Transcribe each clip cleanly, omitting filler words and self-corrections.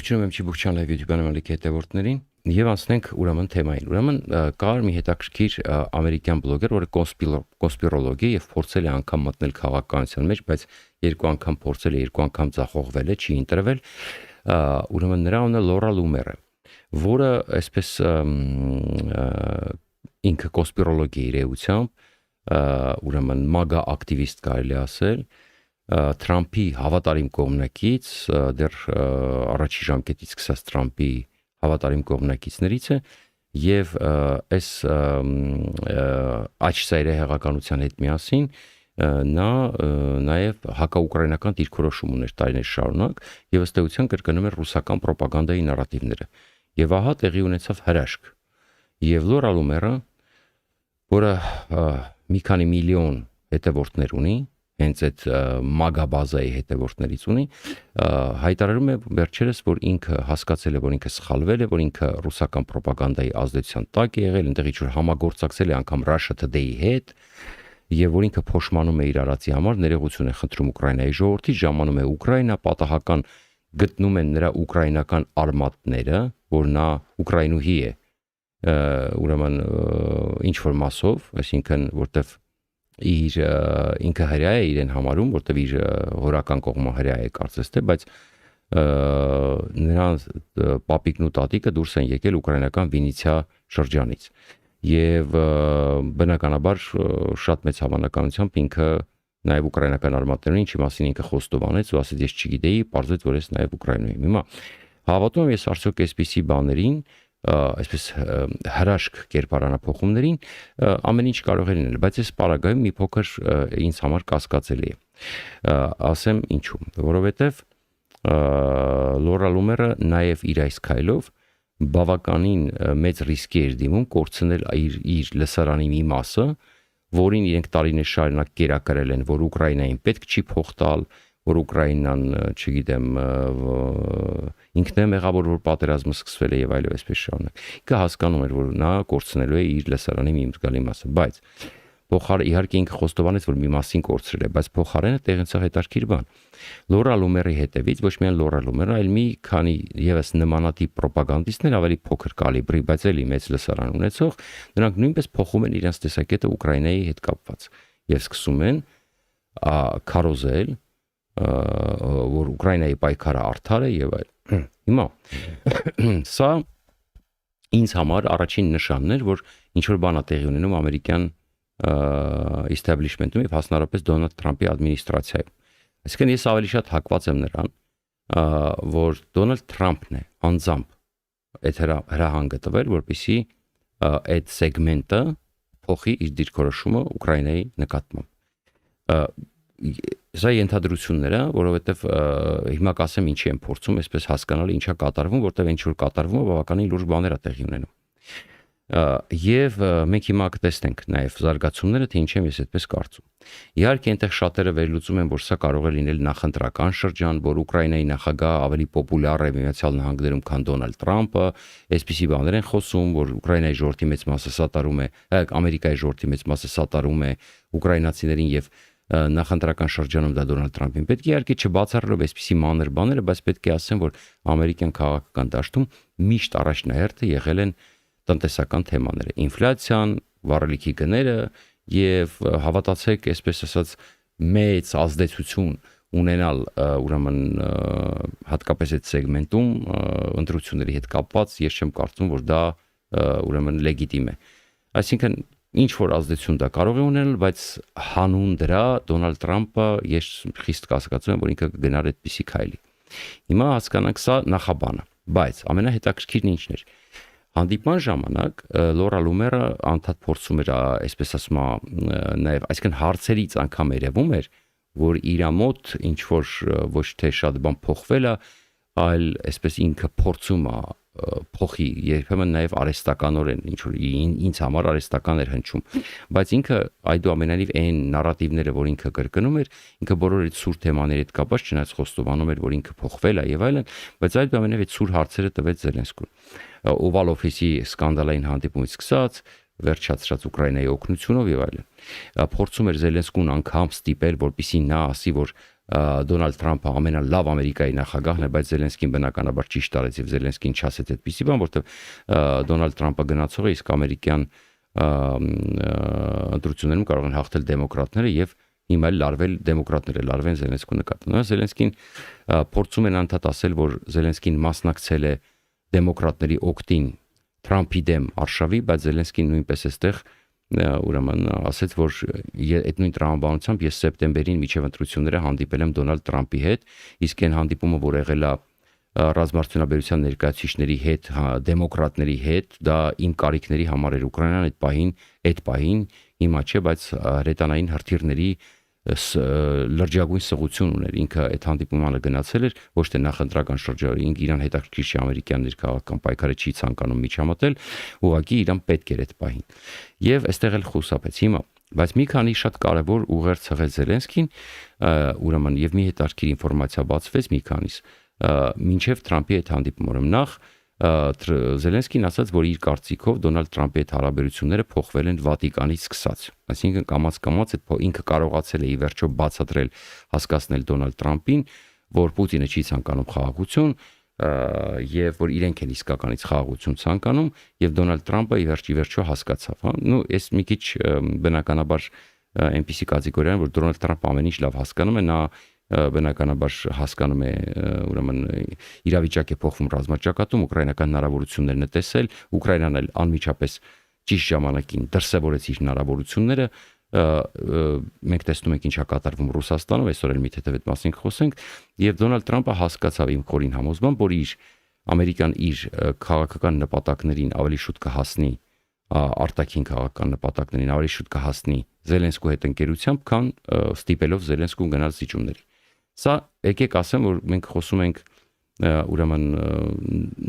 Ողջունում եմ Չիբուկչյան լայվ YouTube канալի հետևորդներին եւ անցնենք ուրեմն թեմային։ Ուրեմն կար մի հետաքրքիր ամերիկյան բլոգեր, որը կոնսպիրոլոգ է եւ փորձել է անգամ մտնել քաղաքականության մեջ, բայց երկու անգամ փորձել է, երկու անգամ ձախողվել է, չի ընտրվել։ Ուրեմն նրա անունը Լորա Լումեր է, որը այսպես ինքը կոնսպիրոլոգ է իր էությամբ, ուրեմն MAGA ակտիվիստ կարելի ասել, Թրամփի հավատարիմ կողմնակից, դեռ առաջի ժամկետից սկսած Թրամփի հավատարիմ կողմնակիցներից է եւ այս աչսայրահեղականության հետ միասին նա նաեւ հակաուկրաինական դիրքորոշում ուներ տարիներ շարունակ եւ ըստ էության կրկնում էր ռուսական ռոպագանդայի նարատիվները եւ ահա տեղի ունեցավ հրաշք եւ Լորա Լումերը, որը մի քանի միլիոն հետևորդներ ունի, հենց այդ MAGA բազայի հետևորդներից ունի, հայտարարում է վերջերս, որ ինքը հասկացել է, որ ինքը սխալվել է, որ ինքը ռուսական ռոպագանդայի ազդեցության տակ է եղել, այնտեղ ինչ-որ համագործակցել է անգամ Russia Today-ի հետ, եւ որ ինքը փոշմանում է իր արածի համար, ներողություն է խնդրում Ուկրաինայի ժողովրդից, ժամանում է Ուկրաինա, պատահական գտնում են նրա ուկրաինական արմատները, որ նա ուկրաինուհի է, ուրեմն ինչ որ մասով, այսինքն որտեվ ինքը հրյա է իրեն համարում, որտեվ իր հորական կողմը հրյա է կարծես թե, բայց նրանց պապիկն ու տատիկը դուրս են եկել ուկրաինական Վինիցիա շրջանից եւ բնականաբար շատ մեծ հավանականությամբ ինքը նաեւ ուկրաինական արմատներ ունի, ինչի մասին ինքը խոստովանեց ու ասեց ես չգիտեի, պարզեց որ ես նաեւ ուկրաինուհի եմ։ Հիմա հավատում եմ ես արդյոք այսպիսի բաներին, այսպես հրաշք կերպարանափոխումներին ամեն ինչ կարող է լինել, բայց այս պարագայում մի փոքր ինձ համար կասկածելի է։ Ասեմ ինչու, որովհետև Լորա Լումերը նաև իր այս քայլով բավականին մեծ ռիսկի էր դիմում կորցնել իր լսարանի մի մասը, որին իրենք տարիներ շարունակ կերակրել են, որ Ուկրաինային պետք չի փող տալ, որ Ուկրաինան, չգիտեմ, ինքն է մեղավոր, որ պատերազմը սկսվել է եւ այլն այսպես շարունակ։ Ինքը հասկանում էր, որ նա կորցնելու է իր լսարանի մի զգալի մասը, բայց փոխարեն իհարկե ինքը խոստովանեց, որ մի մասին կորցրել է, բայց փոխարենը տեղնցավ հետաքրքիր բան։ Լորա Լումերի հետևից ոչ միայն Լորա Լումերը, այլ մի քանի եւս նմանատիպ ռոպագանդիստներ ավելի փոքր կալիբրի, բայց էլի մեծ լսարան ունեցող, նրանք նույնպես փոխում են իրենց տեսակետը Ուկրաինայի հետ կապված եւ սկսում են քարոզել, որ Ուկրաինայի պայքարը արդար է եւ այլն։ Հիմա սա ինձ համար առաջին նշանն էր, որ ինչ որ բան է տեղի ունենում ամերիկյան establishment-ում եւ հասնարարապես Դոնալդ Թրամփի ադմինիստրացիայում։ Այսինքն ես ավելի շատ հակված եմ նրան, որ Դոնալդ Թրամփն է անձամբ այդ հրահանգը տվել, որպեսզի այդ սեգմենտը փոխի իր դիրքորոշումը Ուկրաինայի նկատմամբ։ Սա ենթադրություններ է, որովհետև հիմա կասեմ ինչի եմ փորձում այսպես հասկանալ ինչա կատարվում, որտեղ ինչ որ կատարվում է բավականին լուրջ բաներ է տեղի ունենում։ Եվ մենք հիմա կտեսնենք նաև զարգացումները, թե ինչ եմ ես այդպես կարծում։ Իհարկե այնտեղ շատերը վերլուծում են, որ սա կարող է լինել նախընտրական շրջան, որ Ուկրաինայի նախագահ ավելի պոպուլյար է Միացյալ Նահանգներում, քան Դոնալդ Թրամփը, այսպիսի բաներ են խոսում, որ Ուկրաինայի ժողովրդի մեծ մասը սատարում է, Ամերիկայի ժողովրդի մեծ մասը սատարում է ուկրաինացիներին եւ նախընտրական շրջանում դա Դոնալդ Թրամփին պետք է իհարկե չբացառելով այսպիսի մանր բաները, բայց պետք է ասեմ, որ ամերիկյան քաղաքական դաշտում միշտ առաջնահերթը եղել են տնտեսական թեմաները, ինֆլյացիան, վառելիքի գները եւ հավատացեք, այսպես ասած, մեծ ազդեցություն ունենալ ուրեմն հատկապես այդ սեգմենտում ընտրությունների հետ կապված, ես չեմ կարծում, որ դա ուրեմն լեգիտիմ է։ Այսինքն ինչ որ ազդեցություն դա կարող է ունենալ, բայց հանուն դրա Դոնալդ Թրամփը ես խիստ կասկածում եմ, որ ինքը կգնար այդպիսի քայլի։ Հիմա հասկանանք սա նախաբանը, բայց ամենահետաքրքիրն ինչն էր։ Հանդիպման ժամանակ Լորա Լումերը անդադ փորձում էր, այսպես ասում, նաև այսինքն հարցերից անգամ երևում էր, որ իր մոտ ինչ որ ոչ թե շատ բան փոխվել է, այլ այսպես ինքը փորձում է փոխի, երբեմն նաև արհեստականորեն ինչ որ ինձ համար արհեստական էր հնչում, բայց ինքը այդուամենայնիվ այն նարատիվները, որ ինքը կրկնում էր, ինքը բոլոր այդ սուր թեմաների հետ կապված չնայած խոստովանում էր, որ ինքը փոխվել է եւ այլն, բայց այդուամենայնիվ այդ սուր հարցերը տվեց Զելենսկուն։ Օվալ օֆիսի սկանդալային հանդիպումից սկսած, վերջացրած Ուկրաինայի օգնությունով եւ այլն։ Փորձում էր Զելենսկուն անգամ ստիպել, որպեսզի նա ասի, որ Դոնալդ Թրամփը ամենալավ Ամերիկայի նախագահն է, բայց Զելենսկին բնականաբար ճիշտ արեց եւ Զելենսկին չասեց այդպիսի բան, որտեղ Դոնալդ Թրամփը գնացող է, իսկ ամերիկյան ընտրություններում կարող են հաղթել դեմոկրատները եւ հիմա լարվել դեմոկրատները լարվեն Զելենսկու նկատմամբ։ Զելենսկին փորձում են անդադ ասել, որ Զելենսկին մասնակցել է դեմոկրատների օգտին Թրամփի դեմ արշավի, բայց Զելենսկին նույնպես էստեղ ուրեմն ասեց, որ այդ նույն տրամաբանությամբ ես սեպտեմբերին միջև ընտրությունները հանդիպել եմ Դոնալդ Թրամփի հետ, իսկ այն հանդիպումը, որ եղել է ռազմարտունաբերության ներկայացուցիչների հետ, դեմոկրատների հետ, դա իմ կարիքների համար էր Ուկրաինան այդ պահին հիմա չէ, բայց հրետանային հրթիռների լրջագույն սղություն ուներ, ինքը այդ հանդիպմանը գնացել էր, ոչ թե նախընտրական շրջանում, իրան հետաքրքիր չի ամերիկյան ներքաղաքական պայքարը չի ցանկանում միջամտել, ուղղակի իրան պետք էր այդ պահին։ Եվ այստեղ էլ խուսափեց հիմա, բայց մի քանի շատ կարևոր ուղեր ցղեց Զելենսկին, ուրեմն եւ մի հետաքրքիր ինֆորմացիա բացվեց մի քանիս, մինչև Թրամփի այդ հանդիպումը նախ Զելենսկին ասաց, որ իր կարծիքով Դոնալդ Թրամփի հետ հարաբերությունները փոխվել են Վատիկանից սկսած։ Այսինքն կամաց ինքը կարողացել է ի վերջո բացատրել, հասկացնել Դոնալդ Թրամփին, որ Պուտինը չի ցանկանում խաղաղություն, եւ որ իրենք են իսկականից խաղաղություն ցանկանում, եւ Դոնալդ Թրամփը ի վերջո հասկացավ, հա։ Նու այս մի քիչ բնականաբար այնպիսի կատեգորիան, որ Դոնալդ Թրամփը ամեն ինչ լավ հասկանում է, նա բնականաբար հասկանում է, ուրեմն իրավիճակ է փոխվում ռազմաճակատում, ուկրաինական հնարավորություններն է տեսել, Ուկրաինան էլ անմիջապես ճիշտ ժամանակին դրսևորեց իր հնարավորությունները, մենք տեսնում ենք ինչա կատարվում Ռուսաստանում, այսօր էլ մի թեթև այդ մասին խոսենք, եւ Դոնալդ Թրամփը հասկացավ իմ խորին համոզմամբ, որ Ամերիկան իր քաղաքական նպատակներին ավելի շուտ կհասնի, արտաքին քաղաքական նպատակներին ավելի շուտ կհասնի Զելենսկու հետ ընկերությամբ, քան ստիպելով Զելենսկուն գնալ զիջումների։ Սա եկեք ասեմ, որ մենք խոսում ենք ուրեմն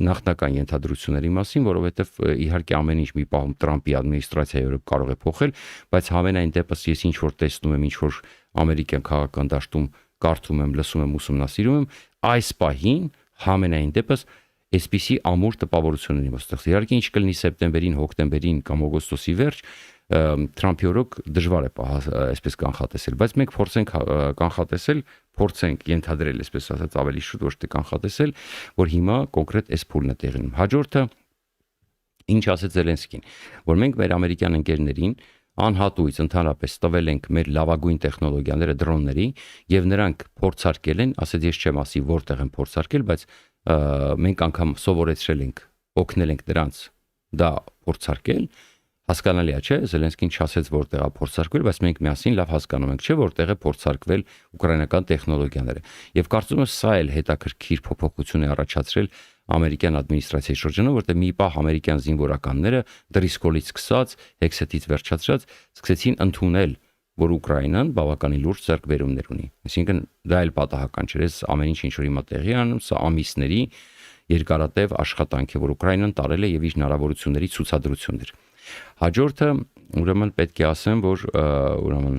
նախնական ենթադրությունների մասին, որովհետև իհարկե ամեն ինչ մի պահում Թրամփի ադմինիստրացիայի կարող է փոխել, բայց համենայն դեպս ես ինչ որ տեսնում եմ, ինչ որ ամերիկյան քաղաքական դաշտում կարդում եմ, լսում եմ, ուսումնասիրում եմ, այս պահին համենայն դեպս այսպիսի ամուր տպավորությունների մասով։ Իհարկե ինչ կլինի սեպտեմբերին, հոկտեմբերին կամ օգոստոսի վերջ, Թրամփի օրոք դժվար է այսպես կանխատեսել, բայց մենք փորձենք կանխատեսել, փորձենք ենթադրել, այսպես ասած, ավելի շուտ ոչ թե կանխատեսել, որ հիմա կոնկրետ այս փուլն է տեղի ունենում։ Հաջորդը ինչ ասեց Զելենսկին, որ մենք մեր ամերիկյան ընկերներին անհատույց ընդհանրապես տվել ենք մեր լավագույն տեխնոլոգիաները դրոնների եւ նրանք փորձարկել են, ասեց ես չեմ ասի որտեղ են փորձարկել, բայց մենք անգամ սովորեցրել ենք, օգնել ենք նրանց դա փորձարկել։ Հասկանալի է, չէ՞, Զելենսկին չասեց որտեղ է փորձարկվել, բայց մենք միասին լավ հասկանում ենք, չէ՞, որտեղ է փորձարկվել ուկրաինական տեխնոլոգիաները։ Եվ կարծում եմ սա էլ հետաքրքիր փոփոխություն է առաջացրել ամերիկյան ադմինիստրացիայի շրջանում, որտեղ մի պահ ամերիկյան զինվորականները դրիսկոլից սկսած, հեքսետից վերջացրած սկսեցին ընդունել, որ Ուկրաինան բավականին լուրջ ձեռքբերումներ ունի։ Այսինքն դա էլ պատահական չէ, ամեն ինչ ինչ որ հիմա տեղի անում, սա ամիսների երկարատև աշխատանք է, որ Ուկրաինան տարել է եւ իր հնարավորությունների ցուցադրություններ։ Հաջորդը ուրեմն պետք է ասեմ, որ ուրեմն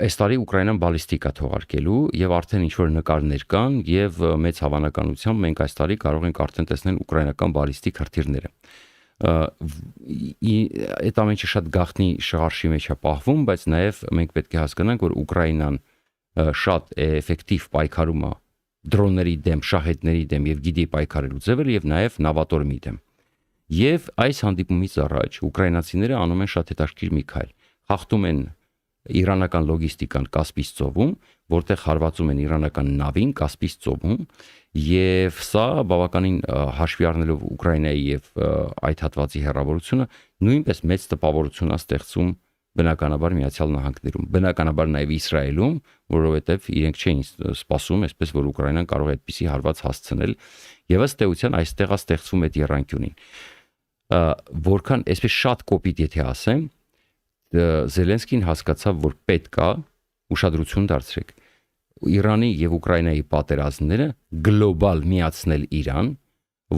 այս տարի Ուկրաինան բալիստիկա թողարկելու եւ արդեն ինչ որ նկարներ կան եւ մեծ հավանականությամբ մենք այս տարի կարող ենք արդեն տեսնել ուկրաինական բալիստիկ հրթիռները։ Այդ ամենը շատ գաղտնի շարժի մեջ է պահվում, բայց նաեւ մենք պետք է հասկանանք, որ Ուկրաինան շատ էֆեկտիվ պայքարում է դրոնների դեմ, շահեդների դեմ եւ գիտի պայքարելու ձևերը եւ նաեւ նավատորմի դեմ։ Եվ այս հանդիպումից առաջ ուկրաինացիները անում են շատ հետաքրքիր մի քայլ։ Խախտում են իրանական լոգիստիկան Կասպից ծովում, որտեղ հարվածում են իրանական նավին Կասպից ծովում, եւ սա բավականին հաշվի առնելով Ուկրաինայի եւ այդ հատվածի հեռավորությունը նույնպես մեծ տպավորություն է ստեղծում բնականաբար Միացյալ Նահանգներում, բնականաբար նաեւ Իսրայելում, որովհետեւ իրենք չէին սպասում, այսպես որ Ուկրաինան կարող է այդպիսի հարված հասցնել, եւ ըստ էության այստեղ է ստեղծվում այդ եռանկյունին։ Որքան այսպես շատ կոպիտ եթե ասեմ, Զելենսկին հասկացավ, որ պետք է ուշադրություն դարձրեք Իրանի եւ Ուկրաինայի պատերազմները գլոբալ միացնել Իրան,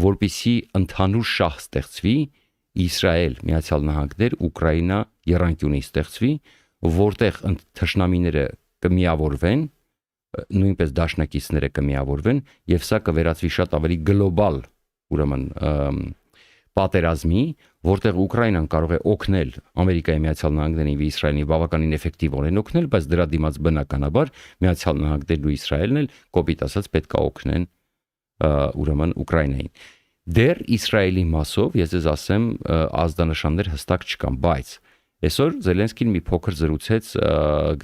որպեսզի ընդհանուր շահ ստեղծվի, Իսրայել, Միացյալ Նահանգներ, Ուկրաինա եռանկյունի ստեղծվի, որտեղ թշնամիները կմիավորվեն, նույնպես դաշնակիցները կմիավորվեն եւ սա կվերածվի շատ ավելի գլոբալ, ուրեմն պատերազմի, որտեղ Ուկրաինան կարող է օգնել Ամերիկայի Միացյալ Նահանգներին եւ Իսրայելին բավականին էֆեկտիվորեն օգնել, բայց դրա դիմաց բնականաբար Միացյալ Նահանգներն ու Իսրայելն էլ կոպիտ ասած պետք է օգնեն ուրեմն Ուկրաինային։ Դեռ Իսրայելի մասով ես ձեզ ասեմ ազդանշաններ հստակ չկան, բայց այսօր Զելենսկին մի փոքր զրուցեց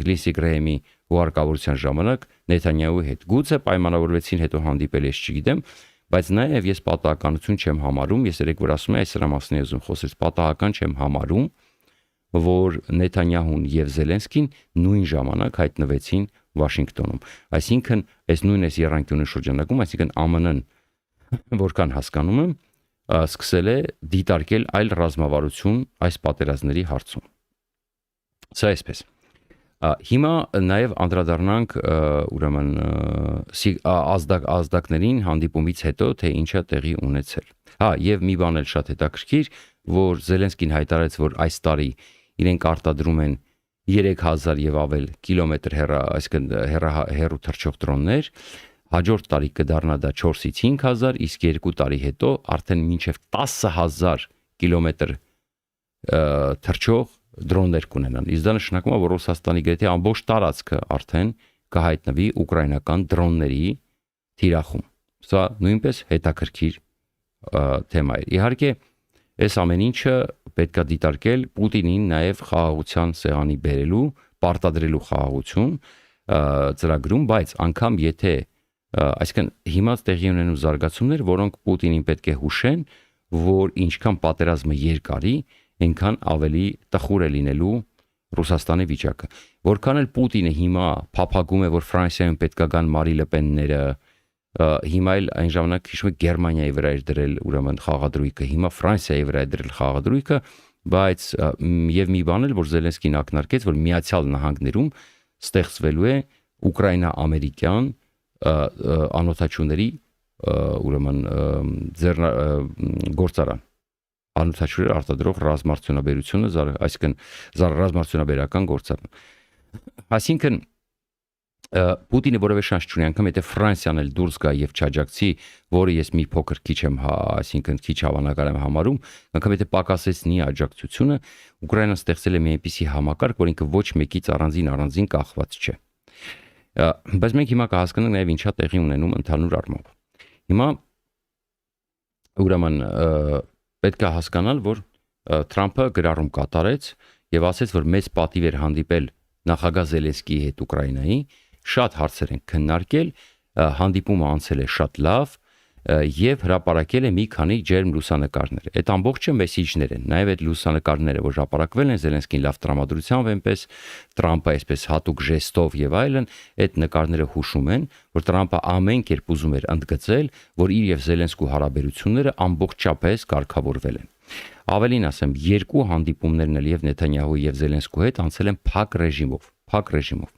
Լինդսի Գրեհեմի հուարկավորության ժամանակ Նեթանյահուի հետ։ Գուցե պայմանավորվեցին, հետո հանդիպել ես չգիտեմ, բայց նաև ես պատահականություն չեմ համարում, ես երեք որ ասում եմ այս հրամասնի եզում խոսեց, պատահական չեմ համարում, որ Նեթանյահուն եւ Զելենսկին նույն ժամանակ հայտնվեցին Վաշինգտոնում։ Այսինքն, այս նույն այս եռանկյունի շրջանակում, այսինքն ԱՄՆ-ն, որքան հասկանում եմ, սկսել է դիտարկել այլ ռազմավարություն այս պատերազմների հարցում։ Սա այսպես։ Հիմա նաև անդրադառնանք ուրեմն ազդակներին հանդիպումից հետո թե ինչա տեղի ունեցել։ Եվ մի բան էլ շատ հետաքրքիր, որ Զելենսկին հայտարարեց, որ այս տարի իրենք արտադրում են 3000 եւ ավել կիլոմետր այսինքն հեռու թռչող դրոններ, հաջորդ տարի կդառնա դա 4-ից 5000, իսկ 2 տարի հետո արդեն մինչև 10000 կիլոմետր թռչող դրոններ կունենան։ Իսկ դա նշանակում է, որ Ռուսաստանի գրեթե ամբողջ տարածքը արդեն կհայտնվի ուկրաինական դրոնների թիրախում։ Սա նույնպես հետաքրքիր թեմա է։ Իհարկե, այս ամեն ինչը պետք է դիտարկել Պուտինին նաև խաղաղության սեղանի բերելու, պարտադրելու խաղաղություն ծրագրում, բայց անգամ եթե այսինքն հիմա տեղի ունենու զարգացումներ, որոնք Պուտինին պետք է հուշեն, որ ինչքան պատերազմը երկարի, այնքան ավելի տխուր է լինելու Ռուսաստանի վիճակը։ Որքան էլ Պուտինը հիմա փափագում է, որ Ֆրանսիայում պետք է գան Մարի Լը Պենները, հիմա էլ այն ժամանակ հիշում եք Գերմանիայի վրա էր դրել ուրեմն խաղադրույքը, հիմա Ֆրանսիայի վրա է դրել խաղադրույքը, բայց եւ մի բան էլ, որ Զելենսկին ակնարկեց, որ Միացյալ Նահանգներում ստեղծվելու է ուկրաինա-ամերիկյան անօթաչուների ուրեմն գործարան, անօթաչուներ արտադրող ռազմարտությունաբերությունը, այսինքն ռազմարտությունաբերական գործարան։ Այսինքն Պուտինը որևէ շանս չունի, անգամ եթե Ֆրանսիան էլ դուրս գա եւ չաջակցի, որը ես մի փոքր քիչ եմ, այսինքն քիչ հավանական եմ համարում, անգամ եթե պակասեցնի աջակցությունը, Ուկրաինան ստեղծել է մի այնպիսի համակարգ, որ ինքը ոչ մեկից առանձին կախված չէ։ Բայց մենք հիմա կհասկանանք նաև ինչա տեղի ունենում ընդհանուր առմամբ։ Հիմա ուրեմն պետք է հասկանալ, որ Թրամփը գրառում կատարեց եւ ասեց, որ մեծ պատիվ էր հանդիպել նախագահ Զելենսկիի հետ Ուկրաինայի, շատ հարցեր են քննարկել, հանդիպումը անցել է շատ լավ եւ հրապարակել է մի քանի ջերմ լուսանկարներ։ Այդ ամբողջը մեսիջներ են, նաեւ այդ լուսանկարները, որ հրապարակվել են, Զելենսկին լավ տրամադրությամբ այնպես, Թրամփը այսպես հատուկ ժեստով եւ այլն, այդ նկարները հուշում են, որ Թրամփը ամեն կերպ ուզում էր ընդգծել, որ իր եւ Զելենսկու հարաբերությունները ամբողջապես կարգավորվել են։ Ավելին ասեմ, երկու հանդիպումներն էլ եւ Նեթանյահուի եւ Զելենսկու հետ անցել են փակ ռեժիմով։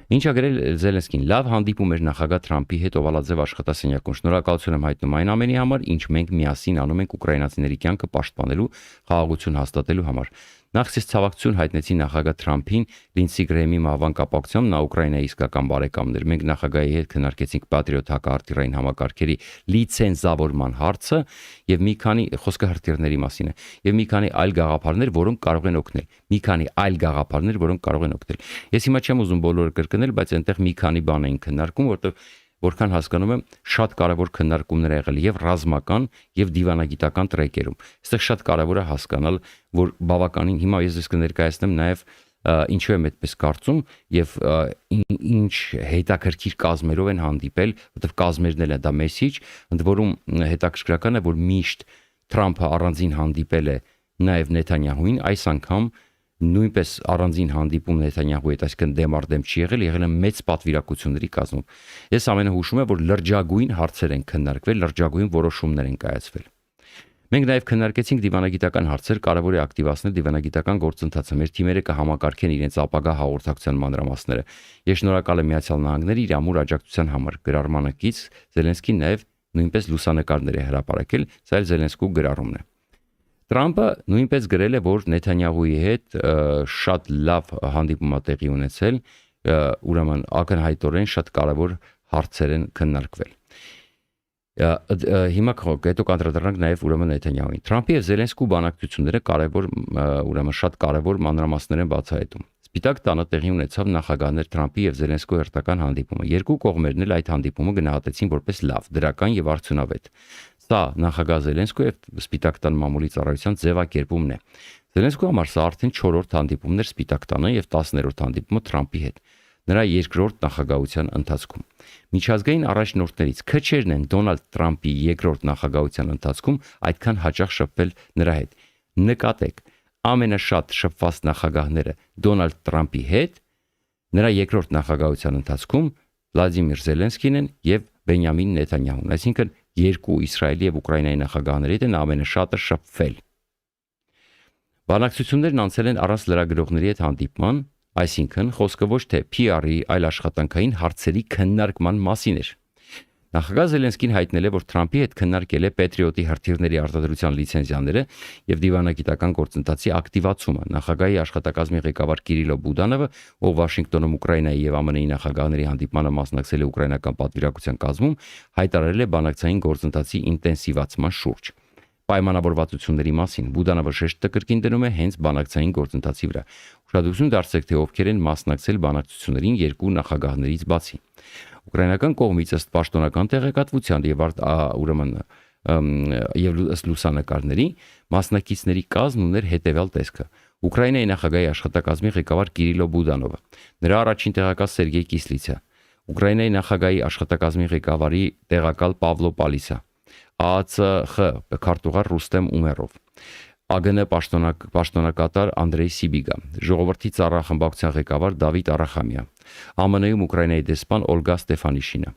Ինչա գրել Զելենսկին, լավ հանդիպում էր նախագահ Թրամփի հետ Օվալաձև աշխատասենյակում։ Շնորհակալություն եմ հայտնում այն ամենի համար, ինչ մենք միասին անում ենք ուկրաինացիների կյանքը պաշտպանելու, խաղաղություն հաստատելու համար։ Նախ ես ցավակցություն հայտնեցի նախագահ Թրամփին Լինդսի Գրեհեմի մահվան կապակցությամբ, նա Ուկրաինայի իսկական բարեկամն էր։ Մենք նախագահի հետ քննարկեցինք Patriot հակահրթիռային համակարգերի լիցենզավորման հարցը եւ մի քանի խոսքը հրթիռների մասին է եւ մի քանի այլ գաղափարներ, որոնք կարող են օգնել։ Ես հիմա չեմ ուզում բոլորը կրկնել, բայց այնտեղ մի քանի բան էին քննարկում, որքան հասկանում եմ, շատ կարևոր քննարկումներ եղել եւ ռազմական եւ դիվանագիտական տրեկերում։ Այստեղ շատ կարևոր է հասկանալ, որ բավականին հիմա ես կներկայացնեմ նաեւ ինչու եմ այդպես կարծում եւ ինչ հետաքրքիր կազմերով են հանդիպել, որովհետեւ կազմերն էլ է դա մեսիջ, ընդ որում հետաքրքրական է, որ միշտ Թրամփը առանձին հանդիպել է նաեւ Նեթանյահուին, այս անգամ նույնպես առանձին հանդիպում Նեթանյահուի հետ, այսինքն դեմարդեմ չի եղել է մեծ պատվիրակությունների կազմում։ Ես ամենը հուշում եմ, որ լրջագույն հարցեր են քննարկվել, լրջագույն որոշումներ են կայացվել։ Մենք նաև քննարկեցինք դիվանագիտական հարցեր, կարևոր է ակտիվացնել դիվանագիտական գործընթացը։ Մեր թիմերը կհամակարգեն իրենց ապագա հաղորդակցության մանրամասները։ Ես շնորհակալ եմ Միացյալ Նահանգների իր ամուր աջակցության համար։ Գրառմանակից Զելենսկին նաև նույնպես լուսանկարներ է հրապարակել, սա էլ Զելենսկու գրառումն է։ Թրամփը նույնպես գրել է, որ Նեթանյահուի հետ շատ լավ հանդիպում է տեղի ունեցել, ուրեմն ակնհայտորեն շատ կարևոր հարցեր են քննարկվել։ Հիմա հետո կանդրադառնանք նաև ուրեմն Նեթանյահուին։ Թրամփի եւ Զելենսկու բանակցությունները ուրեմն շատ կարևոր մանրամասներ են բացահայտում։ Սպիտակ տանը տեղի ունեցավ նախագահներ Թրամփի եւ Զելենսկու հերթական հանդիպումը։ Երկու կողմերն էլ այդ հանդիպումը գնահատեցին որպես լավ, դրական եւ արդյունավետ։ Սա նախագահ Զելենսկու եւ Սպիտակ տան մամուլի ծառայության ձևակերպումն է։ Զելենսկու համար սա արդեն 4-րդ հանդիպումն էր Սպիտակ տանը եւ 10-րդ հանդիպումը Թրամփի հետ։ Նրա երկրորդ նախագահության ընթացքում։ Միջազգային առաջնորդներից քչերն են Դոնալդ Թրամփի երկրորդ նախագահության ընթացքում այդքան հաճախ շփվել նրա հետ։ Նկատեք, ամենաշատ շփված նախագահները Դոնալդ Թրամփի հետ նրա երկրորդ նախագահության ընթացքում Վլադիմիր Զելենսկին են եւ Բենյամին Նեթանյահուն, այսինքն երկու Իսրայելի եւ Ուկրաինայի նախագահների հետ են ամենաշատը շփվել։ Բանակցություններն անցել են առանց լրագրողների հետ հանդիպման, այսինքն խոսքը ոչ թե PR-ի, այլ աշխատանքային հարցերի քննարկման մասին էր։ Նախագահ Զելենսկին հայտնել է, որ Թրամփի հետ քննարկել է Patriot-ի հրթիռների արտադրության լիցենզիաները եւ դիվանագիտական գործընթացի ակտիվացումը։ Նախագահի աշխատակազմի ղեկավար Կիրիլո Բուդանովը, ով Վաշինգտոնում Ուկրաինայի եւ ԱՄՆ-ի նախագահների հանդիպմանը մասնակցել է ուկրաինական պատվիրակության կազմում, հայտարարել է բանակցային գործընթացի ինտենսիվացման շուրջ։ Պայմանավորվածությունների մասին Բուդանովը շեշտը կրկին դնում է հենց բանակցային գործընթացի վրա։ Ուշադրություն դարձրեք, թե ովքեր են մասնակցել բանակցություններին երկու նախագահներից բացի։ Ուկրաինական կողմից ըստ պաշտոնական տեղեկատվության եւ ըստ լուսանկարների մասնակիցների կազմն ուներ հետեւյալ տեսքը. Ուկրաինայի նախագահի աշխատակազմի ղեկավար Կիրիլո Բուդանովը, նրա առաջին տեղակալ Սերգեյ Կիսլիցը, Ուկրաինայի նախագահի աշխատակազմի ղեկավարի տեղակալ Պավլո Պալիսա, ԱԱՑԽ քարտուղար Ռուստեմ Ումերով, ԱԳՆ պաշտոնակատար Անդրեյ Սիբիգա, ժողովրդի ծառախմբակցության ղեկավար Դավիթ Արախամյա, ԱՄՆ-ում Ուկրաինայի դեսպան Օլգա Ստեֆանիշինը։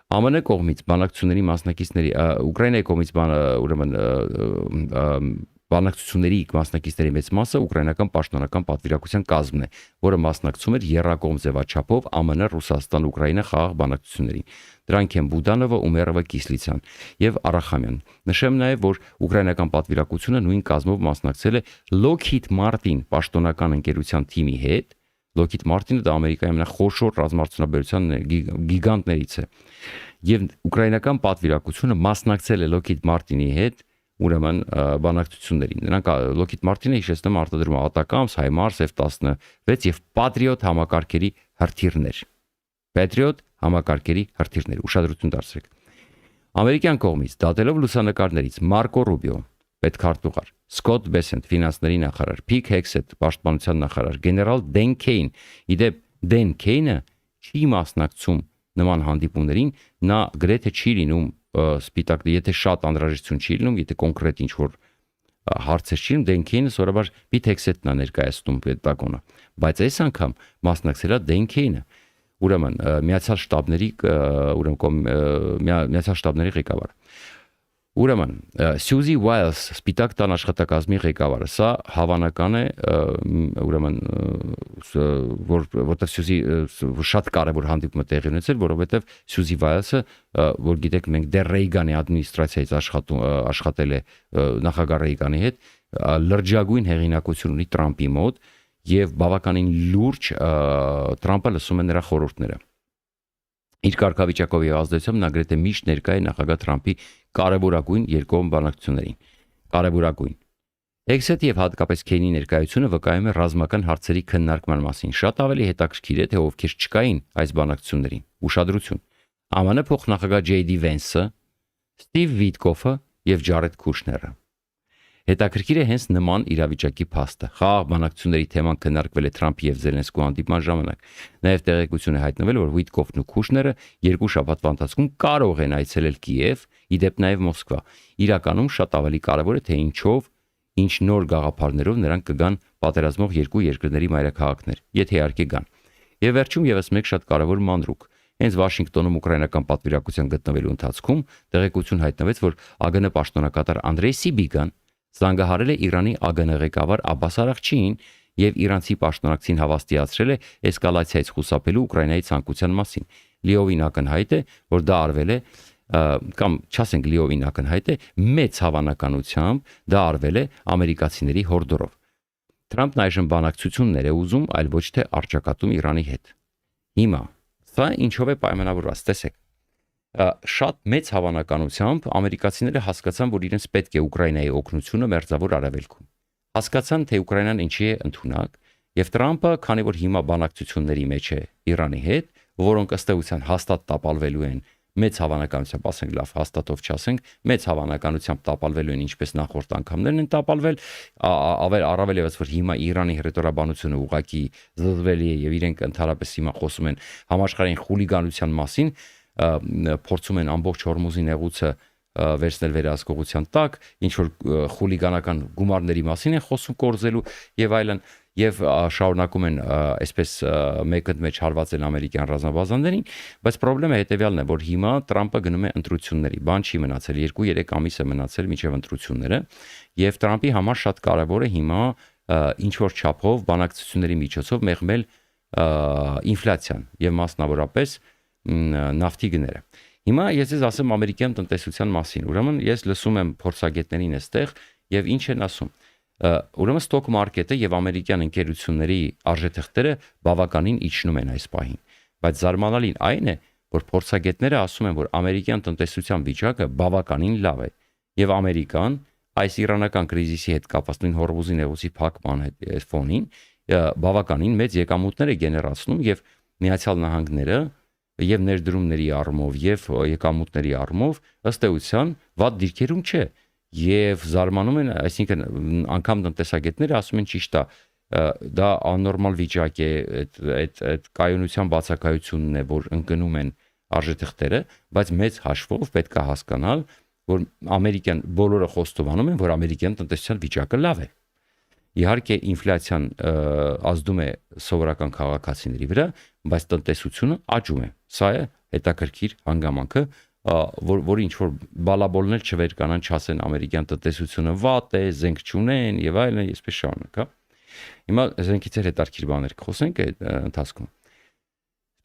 ԱՄՆ կողմից բանակցությունների մասնակիցների Ուկրաինայի կողմից բանակցությունների մասնակիցների մեծ մասը ուկրաինական պաշտոնական պատվիրակության կազմն է, որը մասնակցում էր եռակողմ ձևաչափով ԱՄՆ, Ռուսաստան, Ուկրաինա խաղաղ բանակցություններին։ Դրանք են Բուդանովը, Ումերովը, Կիսլիցյան եւ Արախամյան։ Նշեմ նաեւ, որ ուկրաինական պատվիրակությունը նույն կազմով մասնակցել է Lockheed Martin պաշտոնական ընկերության թիմի հետ։ Lockheed Martin-ը դա Ամերիկայի ամենախոշոր ռազմարտությունաբերության գիգանտներից է։ Եվ ուկրաինական պատվիրակությունը մասնակցել է Lockheed Martin-ի հետ ուրեմն բանակցություններին։ Նրանք Lockheed Martin-ը հիշեցնում արտադրում Atacams, HIMARS, F-16 եւ Patriot համակարգերի հրթիռներ։ Patriot համակարգերի հրթիռներ, ուշադրություն դարձրեք։ Ամերիկյան կողմից դատելով լուսանկարներից Մարկո Ռուբիո, պետքարտուղար, Սկոտ Բեսենթ, ֆինանսների նախարար, Փիք Հեքսեթ, պաշտպանության նախարար, գեներալ Դեն Քեյն, իդեպ Դեն Քեյնը չի մասնակցում նման հանդիպումներին, նա գրեթե չի լինում սպիտակ, եթե շատ անհրաժեշտություն չի լինում, եթե կոնկրետ ինչ-որ հարցեր չի լինում, Դեն Քեյնը սովորաբար Փիթ Հեքսեթն է ներկայացնում պետակոնը, բայց այս անգամ մասնակցել է Դեն Քեյնը, ուրեմն Միացյալ Շտաբների ղեկավար։ Ուրեմն Սյուզի Ուայլս, Սպիտակ տան աշխատակազմի ղեկավարը, սա հավանական է, ուրեմն որտեղ Սյուզի շատ կարևոր հանդիպում է տեղի ունեցել, որովհետև Սյուզի Ուայլսը, որ գիտեք, մենք դեռ Ռեյգանի ադմինիստրացիայից աշխատել է նախագահ Ռեյգանի հետ, լրջագույն հեղինակություն ունի Տրամփի մոտ եւ բավականին լուրջ Տրամփը լսում է նրա խորհուրդները։ Իր կարգավիճակով եւ ազդեցությամբ նա գրեթե միշտ ներկա է նախագահ Տրամփի կարևորագույն երկկողմ բանակցություններին։ Կարևորագույն։ Հեքսեթի եւ հատկապես Քեյնի ներկայությունը վկայում է ռազմական հարցերի քննարկման մասին։ Շատ ավելի հետաքրքիր է, թե ովքեր չկային այս բանակցություններին։ Ուշադրություն։ ԱՄՆ փոխնախագահ Ջեյ Դի Վենսը, Ստիվ Վիտկոֆը եւ Ջարեդ Քուշները։ Հետաքրքիր է հենց նման իրավիճակի փաստը։ Խաղաղ բանակցությունների թեման քննարկվել է Թրամփի եւ Զելենսկու հանդիպման ժամանակ։ Նաեւ տեղեկություն է հայտնվել, որ Վիտկոֆն ու Քուշները երկու շաբաթվա ընթացքում կարող են այցելել Կիև, իդեպ նաեւ Մոսկվա։ Իրականում շատ ավելի կարեւոր է, թե ինչով, ինչ նոր գաղափարներով նրանք կգան պատերազմող երկու երկրների մայրաքաղաքներ, եթե իհարկե գան։ Եվ վերջում եւս մեկ շատ կարեւոր մանրուք։ Հենց Վաշինգտոնում ուկրաինական պատվիրակության գտնվելու ընթացքում տեղեկություն հայտնվեց, որ ԱԳՆ պաշտոնակատար Անդրեյ Սիբիգան զանգահարել է Իրանի ԱԳՆ ղեկավար Աբբաս Արաղչիին եւ իրանցի պաշտոնակցին հավաստիացրել է էսկալացիայից խուսափելու Ուկրաինայի ցանկության մասին։ Լիովին ակնհայտ է, որ դա արվել է կամ չասենք լիովին ակնհայտ է, մեծ հավանականությամբ դա արվել է ամերիկացիների հորդորով։ Թրամփն այժմ բանակցություններ է ուզում, այլ ոչ թե առճակատում Իրանի հետ։ Հիմա սա ինչով է պայմանավորված, տեսեք։ շատ մեծ հավանականությամբ ամերիկացիները հասկացան, որ իրենց պետք է Ուկրաինայի օգնությունը մերձավոր արևելքում։ Հասկացան, թե Ուկրաինան ինչի է ընդունակ, եւ Տրամպը, քանի որ հիմա բանակցությունների մեջ է Իրանի հետ, որոնք ըստ էության հաստատ տապալվելու են, մեծ հավանականությամբ, ասենք լավ, հաստատով չասենք, մեծ հավանականությամբ տապալվելու են, ինչպես նախորդ անգամներն են տապալվել, առավել եւս որ հիմա Իրանի հռետորաբանությունը ուղակի զզվելի է եւ իրենք ընդհանրապես հիմա խոսում են համաշխարհային խուլիգանության մասին, փորձում են ամբողջ Հորմուզի նեղուցը վերցնել վերահսկողության տակ, ինչ որ խուլիգանական գումարների մասին են խոսում կորզելու եւ այլն, եւ շարունակում են այսպես մեկընդմեջ հարվածել ամերիկյան ռազմաբազաներին, բայց խնդրեմը հետեւյալն է, որ հիմա Տրամպը գնում է ընտրությունների, բան չի մնացել, 2-3 ամիս է մնացել մինչեւ ընտրությունները, եւ Տրամպի համար շատ կարեւոր է հիմա ինչ որ չափով բանակցությունների միջոցով մեղմել ինֆլյացիան եւ մասնավորապես նավթի գները։ Հիմա ես ձեզ ասեմ ամերիկյան տնտեսության մասին։ Ուրեմն ես լսում եմ փորձագետներին այստեղ եւ ինչ են ասում։ Ուրեմն ստոկ մարքեթը եւ ամերիկյան ընկերությունների արժեթղթերը բավականին իջնում են այս պահին։ Բայց զարմանալին այն է, որ փորձագետները ասում են, որ ամերիկյան տնտեսության վիճակը բավականին լավ է եւ Ամերիկան այս իրանական կրիզիսի հետ կապված նույն Հորմուզի նեղուցի փակման ֆոնին բավականին մեծ եկամուտներ է գեներացնում եւ Միացյալ Նահանգները եւ ներդրումների առումով եւ եկամուտների առումով ըստ էության վատ դիրքերում չէ եւ զարմանում են, այսինքն անգամ տնտեսագետները ասում են ճիշտ է, դա աննորմալ վիճակ է, այդ կայունության բացակայությունն է, որ ընկնում են արժեթղթերը, բայց մեծ հաշվով պետք է հասկանալ, որ ամերիկյան բոլորը խոստովանում են, որ ամերիկյան տնտեսության վիճակը լավ է։ Իհարկե ինֆլյացիան ազդում է սովորական քաղաքացիների վրա, բայց տնտեսությունը աճում է։ Սա է հետաքրքիր հանգամանքը, որ ինչ որ բալաբոլներ չվերկանան, չասեն ամերիկյան տնտեսությունը վատ է, զենք չունեն եւ այլն, այսպես շարունակ, հա։ Հիմա զենքից հետաքրքիր բաներ կխոսենք այդ ընթացքում։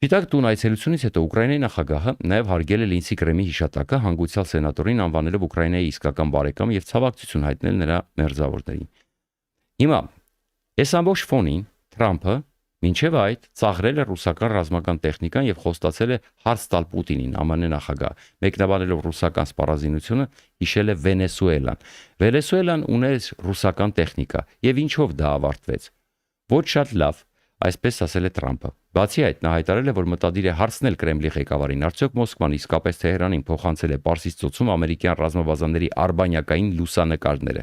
Սպիտակ տուն այցելությունից հետո Ուկրաինայի նախագահը նաև հարգել է Լինսի Գրեմի հիշատակը հանգուցյալ սենատորին անվանելով Ուկրաինայի իսկական բարեկամ եւ ցավակցություն հայտնել նրա մերձավորներին։ Հիմա այս ամբողջ ֆոնին Թրամփը մինչև այդ ծաղրել է ռուսական ռազմական տեխնիկան եւ խոստացել է հարց տալ Պուտինին, ԱՄՆ նախագահ, մեկնաբանելով ռուսական սպառազինությունը, հիշել է Վենեսուելան։ Վենեսուելան ուներ ռուսական տեխնիկա եւ ինչով դա ավարտվեց։ Ոչ շատ լավ, այսպես ասել է Թրամփը։ Բացի այդ, նա հայտարարել է, որ մտադիր է հարցնել Կրեմլի ղեկավարին, արդյոք Մոսկվան իսկապես Թեհրանին փոխանցել է Պարսից ծոցում ամերիկյան ռազմաբազաների արբանյակային լուսանկարները։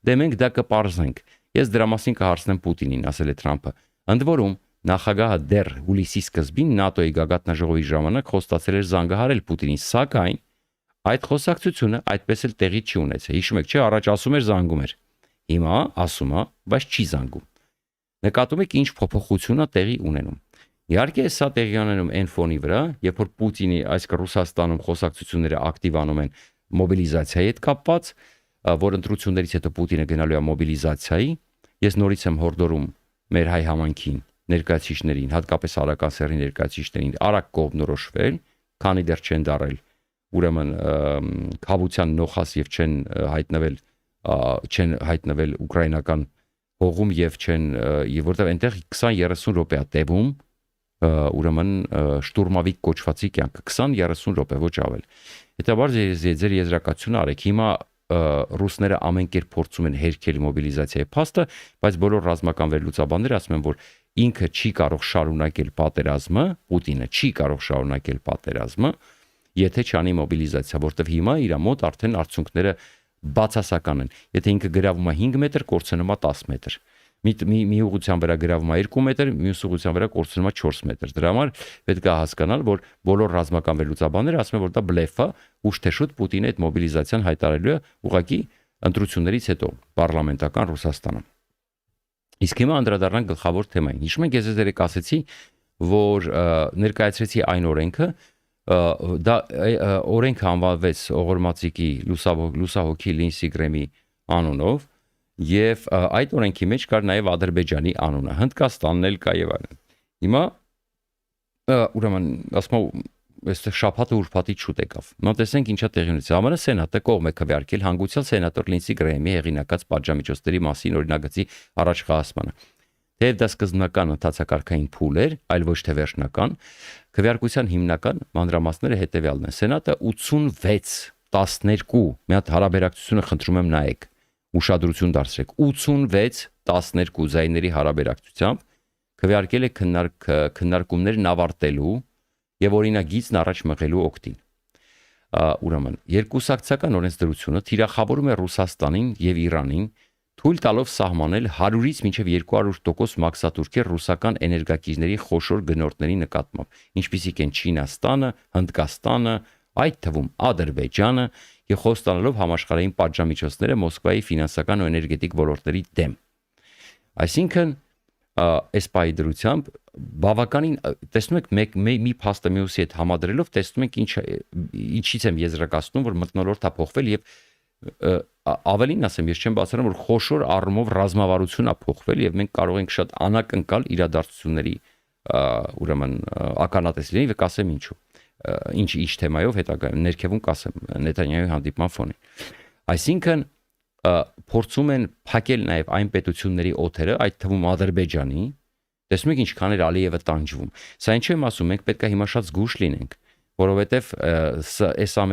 Դե մենք դա կպարզենք։ Ես դրա մասին կհարցնեմ Պուտինին, ասել է Թրամփը։ Ընդ որում, նախագահը դեռ հուլիսի սկզբին ՆԱՏՕ-ի գագաթնաժողովի ժամանակ խոստացել էր զանգահարել Պուտինին, սակայն այդ խոսակցությունը այդպես էլ տեղի չի ունեցել։ Հիշում եք, չէ, առաջ ասում էր զանգում էր։ Հիմա ասում է, բայց չի զանգում։ Նկատում եք ինչ փոփոխություն է տեղի ունենում։ Իհարկե, սա տեղի ունենում այն ֆոնի վրա, երբ որ Պուտինի այսինքն Ռուսաստանում խոսակցությունները ակտիվանում են մոբիլիզացիայի հետ կապված, որ ընտրություններից հետո Պուտինը գնալու է մոբիլիզացիայի, ես նորից եմ հորդորում մեր հայ համայնքին, ներկայացուցիչներին, հատկապես արական սեռի ներկայացուցիչներին, արագ կողմնորոշվել, քանի դեռ չեն դարել, ուրեմն խաբության նոխաս եւ չեն հայտնվել ուկրաինական հողում եւ որտեղ այնտեղ 20-30 րոպե է տևում, ուրեմն շտուրմավիկ կոչվածի կյանքը 20-30 րոպե, ոչ ավել։ Հետաբար ձեր եզրակացությունը արեք։ Հիմա ռուսները ամեն կերպ փորձում են հերքել մոբիլիզացիայի փաստը, բայց բոլոր ռազմական վերլուծաբանները ասում են, որ ինքը չի կարող շարունակել պատերազմը, Պուտինը չի կարող շարունակել պատերազմը, եթե չանի մոբիլիզացիա, որտեղ հիմա իր մոտ արդեն արդյունքները բացասական են։ Եթե ինքը գրավում է 5 մետր, կորցնում է 10 մետր։ Մի ուղղության վրա գրավում է 2 մետր, մյուս ուղղության վրա կորցնում է 4 մետր։ Դրա համար պետք է հասկանալ, որ բոլոր ռազմական վերլուծաբանները ասում են, որ դա բլեֆ է, ուշ թե շուտ Պուտինը այդ մոբիլիզացիան հայտարարելու է ուղղակի ընտրություններից հետո պարլամենտական Ռուսաստանում։ Իսկ հիմա անդրադառնանք գլխավոր թեմային։ Հիշում եք, ես ձեզ ասացի, որ ներկայացրեցի այն օրենքը, դա օրենքը անվանվեց Օղորմածիկի լուսահոգի Լինսի Գրեմի անունով եւ այդ օրենքի մեջ կար նաեւ Ադրբեջանի անունը, Հնդկաստանն էլ կա եւ այլն։ Հիմա ուրեմն ասում եմ, այստեղ շաբաթը ուրբաթի շուտ եկավ։ Նա տեսենք ինչա տեղի ունեցավ։ ԱՄՆ սենատը կողմ է քվեարկել հանգուցյալ սենատոր Լինսի Գրեմի հեղինակած պատժամիջոցների մասին օրինագծի առաջխաղացմանը։ Թեև դա սկզբնական ընթացակարգային փուլ էր, այլ ոչ թե վերջնական, քվեարկության հիմնական մանրամասները հետևյալն են. Սենատը 86-12, մի հատ հարաբերակցությունը խնդրում եմ նայեք, ուշադրություն դարձրեք, 86-12 ձայների հարաբերակցությամբ քվեարկել է քննարկումներն ավարտելու եւ օրինագիծն առաջ մղելու օգտին։ Ուրեմն, երկուսակցական օրենսդրությունը թիրախավորում է Ռուսաստանին եւ Իրանին, թույլ տալով սահմանել 100-ից մինչև 200% մաքսատուրքեր ռուսական էներգակիրների խոշոր գնորդների նկատմամբ, ինչպիսիք են Չինաստանը, Հնդկաստանը, այդ թվում Ադրբեջանը, եւ խոստանալով համաշխարհային պատժամիջոցները Մոսկվայի ֆինանսական ու էներգետիկ ոլորտների դեմ։ Այսինքն, այս պայդրությամբ բավականին տեսնում եք մի փաստը մյուսի հետ համադրելով տեսնում եք ինչից եմ եզրակացնում, որ մթնոլորտը փոխվել եւ ավելին ասեմ, ես չեմ բացառում, որ խոշոր առումով ռազմավարությունն է փոխվել եւ մենք կարող ենք շատ անակնկալ իրադարձությունների ուրեմն ականատեսների եւ կասեմ ինչու։ Ինչ թեմայով հետագայում ներքևում կասեմ Նեթանյահուի հանդիպման ֆոնին։ Այսինքն փորձում են փակել նաեւ այն պետությունների օթերը, այդ թվում Ադրբեջանի, տեսնում եք ինչքան էր Ալիևը տանջվում։ Սա ինչ եմ ասում, մենք պետք է հիմա շատ զգուշ լինենք, որովհետեւ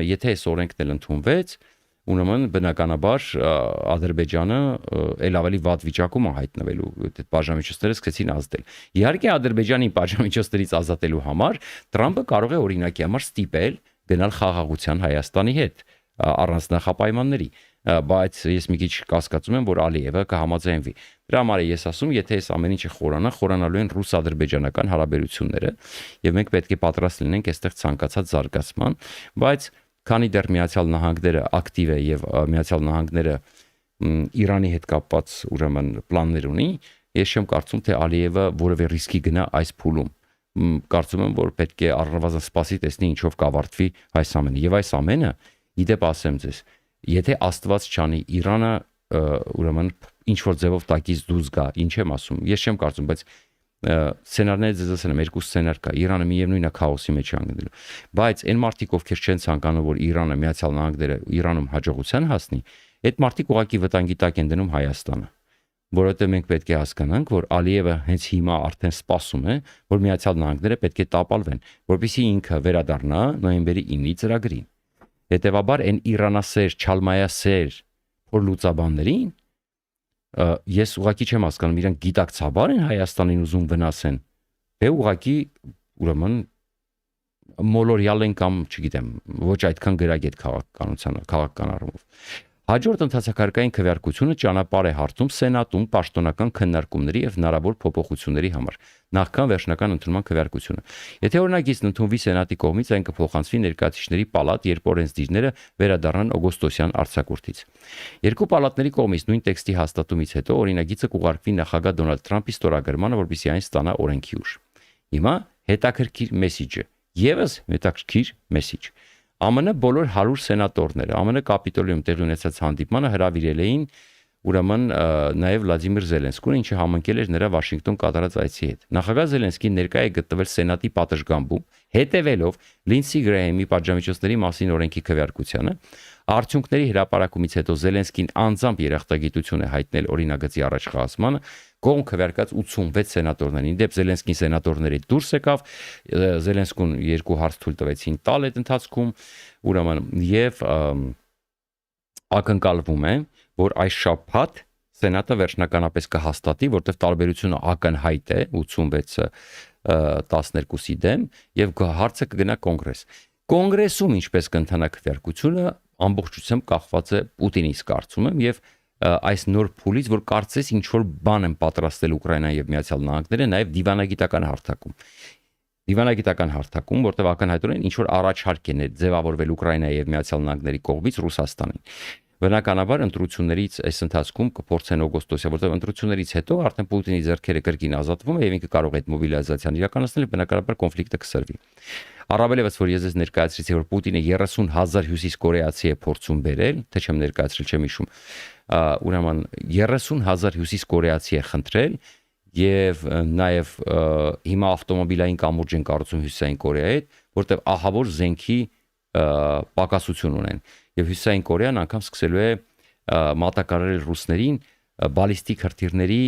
եթե այս օրենքն էլ ընդունվեց, ուրեմն բնականաբար Ադրբեջանը ել ավելի վատ վիճակում է հայտնվելու, այդ բաժամիջոցները սկսեցին ազդել։ Իհարկե Ադրբեջանի բաժամիջոցներից ազատելու համար Թրամփը կարող է օրինակի համար ստիպել գնալ խաղաղության Հայաստանի հետ առանց նախապայմանների, բայց ես մի քիչ կասկածում եմ, որ Ալիևը կհամաձայնվի։ Դրա համար ես ասում, եթե այս ամեն ինչը խորանալու են ռուս-ադրբեջանական հարաբերությունները, եւ մենք պետք է պատրաստ լինենք այստեղ ցանկացած զարգացման, բայց քանի դեռ Միացյալ Նահանգները ակտիվ է եւ Միացյալ Նահանգները Իրանի հետ կապված ուրեմն պլաններ ունի, ես չեմ կարծում, թե Ալիևը որևէ ռիսկի գնա այս փուլում։ Կարծում եմ, որ պետք է առնվազն սպասի տեսնի ինչով կավարտվի այս ամենը։ Եվ այս ամենը, իդեպ ասեմ ձեզ, եթե Աստված չանի Իրանը ուրեմն ինչ որ ձևով տակից դուրս գա, ինչ եմ ասում, ես չեմ կարծում, բայց սցենարները ձեզ ասել եմ, երկու սցենար կա, Իրանը միևնույնն է քաոսի մեջ անգնելու, բայց այն մարդիկ, ովքեր չեն ցանկանում, որ Իրանը, Միացյալ Նահանգները Իրանում հաջողության հասնի, այդ մարդիկ ուղղակի վտանգի տակ են դնում Հայաստանը, որովհետև մենք պետք է հասկանանք, որ Ալիևը հենց հիմա արդեն սպասում է, որ Միացյալ Նահանգները պետք է տապալվեն, որպեսզի ինքը վերադառնա նոյեմբերի 9-ի ծրագրին։ Հետևաբար այն իրանասեր, չալմայասեր փորլուծաբաններին ես ուղղակի չեմ հասկանում, իրանք գիտակցաբար են Հայաստանին ուզում վնասեն, թե ուղղակի ուրեմն մոլորյալ են կամ, չգիտեմ, ոչ այդքան գրագետ քաղաքական առումով։ Հաջորդ ընթացակարգային քվեարկությունը ճանապարհ է հարթում Սենատում պաշտոնական քննարկումների եւ հնարավոր փոփոխությունների համար, նախքան վերջնական ընդունման քվեարկությունը։ Եթե օրինագիծն ընդունվի Սենատի կողմից, այն կփոխանցվի ներկայացուցիչների պալատ, երբ օրենսդիրները վերադառնան օգոստոսյան արձակուրդից։ Երկու պալատների կողմից նույն տեքստի հաստատումից հետո օրինագիծը կուղարկվի նախագահ Դոնալդ Թրամփի ստորագրմանը, որպեսզի այն ստանա օրենքի ուժ։ Հիմա հետաքրքիր մեսիջը, եւս հետաքրքիր մեսիջ։ ԱՄՆ բոլոր 100 սենատորները ԱՄՆ կապիտոլիում տեղի ունեցած հանդիպմանը հրավիրել էին ուրեմն նաև Վլադիմիր Զելենսկուն, ինչը համընկել էր նրա Վաշինգտոն կատարած այցի հետ։ Նախագահ Զելենսկին ներկայ է գտնվել Սենատի պատշգամբում, հետևելով Լինսի Գրեհեմի պատժամիջոցների մասին օրենքի քվեարկությանը։ Արդյունքների հրապարակումից հետո Զելենսկին անձամբ երախտագիտություն է հայտնել օրինագծի առաջխաղացմանը, կողմ քվեարկած 86 սենատորներին։ Դեպ Զելենսկին սենատորների դուրս եկավ, Զելենսկուն երկու հարց թույլ տվեցին տալ այդ ընթացքում, ուրեմն եւ ակնկալվում է, որ այս շաբաթ Սենատը վերջնականապես կհաստատի, որտեղ տարբերությունը ակնհայտ է 86-ը 12-ի դեմ եւ հարցը կգնա կոնգրես։ Կոնգրեսում ինչպես կընթանա քվեարկությունը ամբողջությամբ կախված է Պուտինից կարծում եմ եւ այս նոր փուլից, որ կարծես ինչ որ բան են պատրաստել Ուկրաինան եւ Միացյալ Նահանգները, նաեւ դիվանագիտական հարթակում, որտեղ ակնհայտորեն ինչ որ առաջարկ է ձևավորվել Ուկրաինայի եւ Միացյալ Նահանգների կողմից Ռուսաստանին։ Բնականաբար ընտրություններից այս ընթացքում կփորձեն օգոստոսյա, որտեղ ընտրություններից հետո արդեն Պուտինի ձեռքերը կրկին ազատվում է եւ ինքը կարող է այդ մոբիլիզացիան իրականացնել, բնականաբար կոնֆլիկտը կսրվի։ Առավելևս որ ես ներկայացրեցի, որ Պուտինը 30,000 հյուսիսկորեացի է փորձում բերել, թե չեմ ներկայացրել, չեմ հիշում։ Ուրեմն 30,000 հյուսիսկորեացի է խնդրել եւ նաեւ հիմա ավտոմոբիլային կամուրջ են կառուցում Հյուսիսային Կորեայի հետ, որտեղ ահավոր զենքի պակասություն ունեն։ Եվ Հյուսիսային Կորեան անգամ սկսելու է մատակարարել ռուսներին բալիստիկ հրթիռների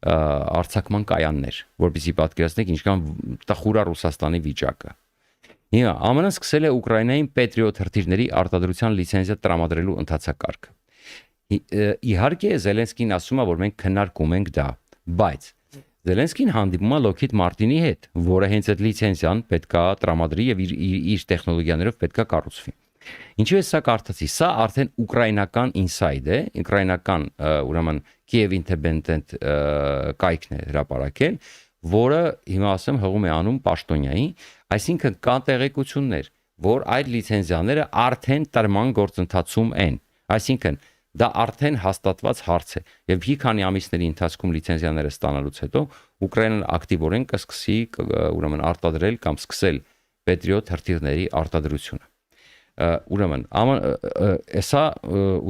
արձակման կայաններ, որպեսզի պատկերացնեք ինչքան տխուր է Ռուսաստանի վիճակը։ Հիմա ԱՄՆ-ն սկսել է Ուկրաինային Patriot հրթիռների արտադրության լիցենզիա տրամադրելու ընթացակարգը։ Իհարկե Զելենսկին ասում է, որ մենք քննարկում ենք դա, բայց Զելենսկին հանդիպում է Lockheed Martin-ի հետ, որը հենց այդ լիցենզիան պետքա տրամադրի եւ իր տեխնոլոգիաներով պետքա կառուցվի։ Ինչու է սա կարծացի։ Սա արդեն ուկրաինական inside է, ուկրաինական ուրեմն Kiev Independent կայքն է հրապարակել, որը հիմա ասեմ հղում է անում Պաշտոնյայի, այսինքն կան տեղեկություններ, որ այդ լիցենզիաները արդեն տրման գործընթացում են, այսինքն դա արդեն հաստատված հարց է եւ մի քանի ամիսների ընթացքում լիցենզիաները ստանալուց հետո Ուկրաինան ակտիվորեն կսկսի ուրեմն արտադրել կամ սկսել Patriot հրթիռների արտադրությունը։ Ուրեմն սա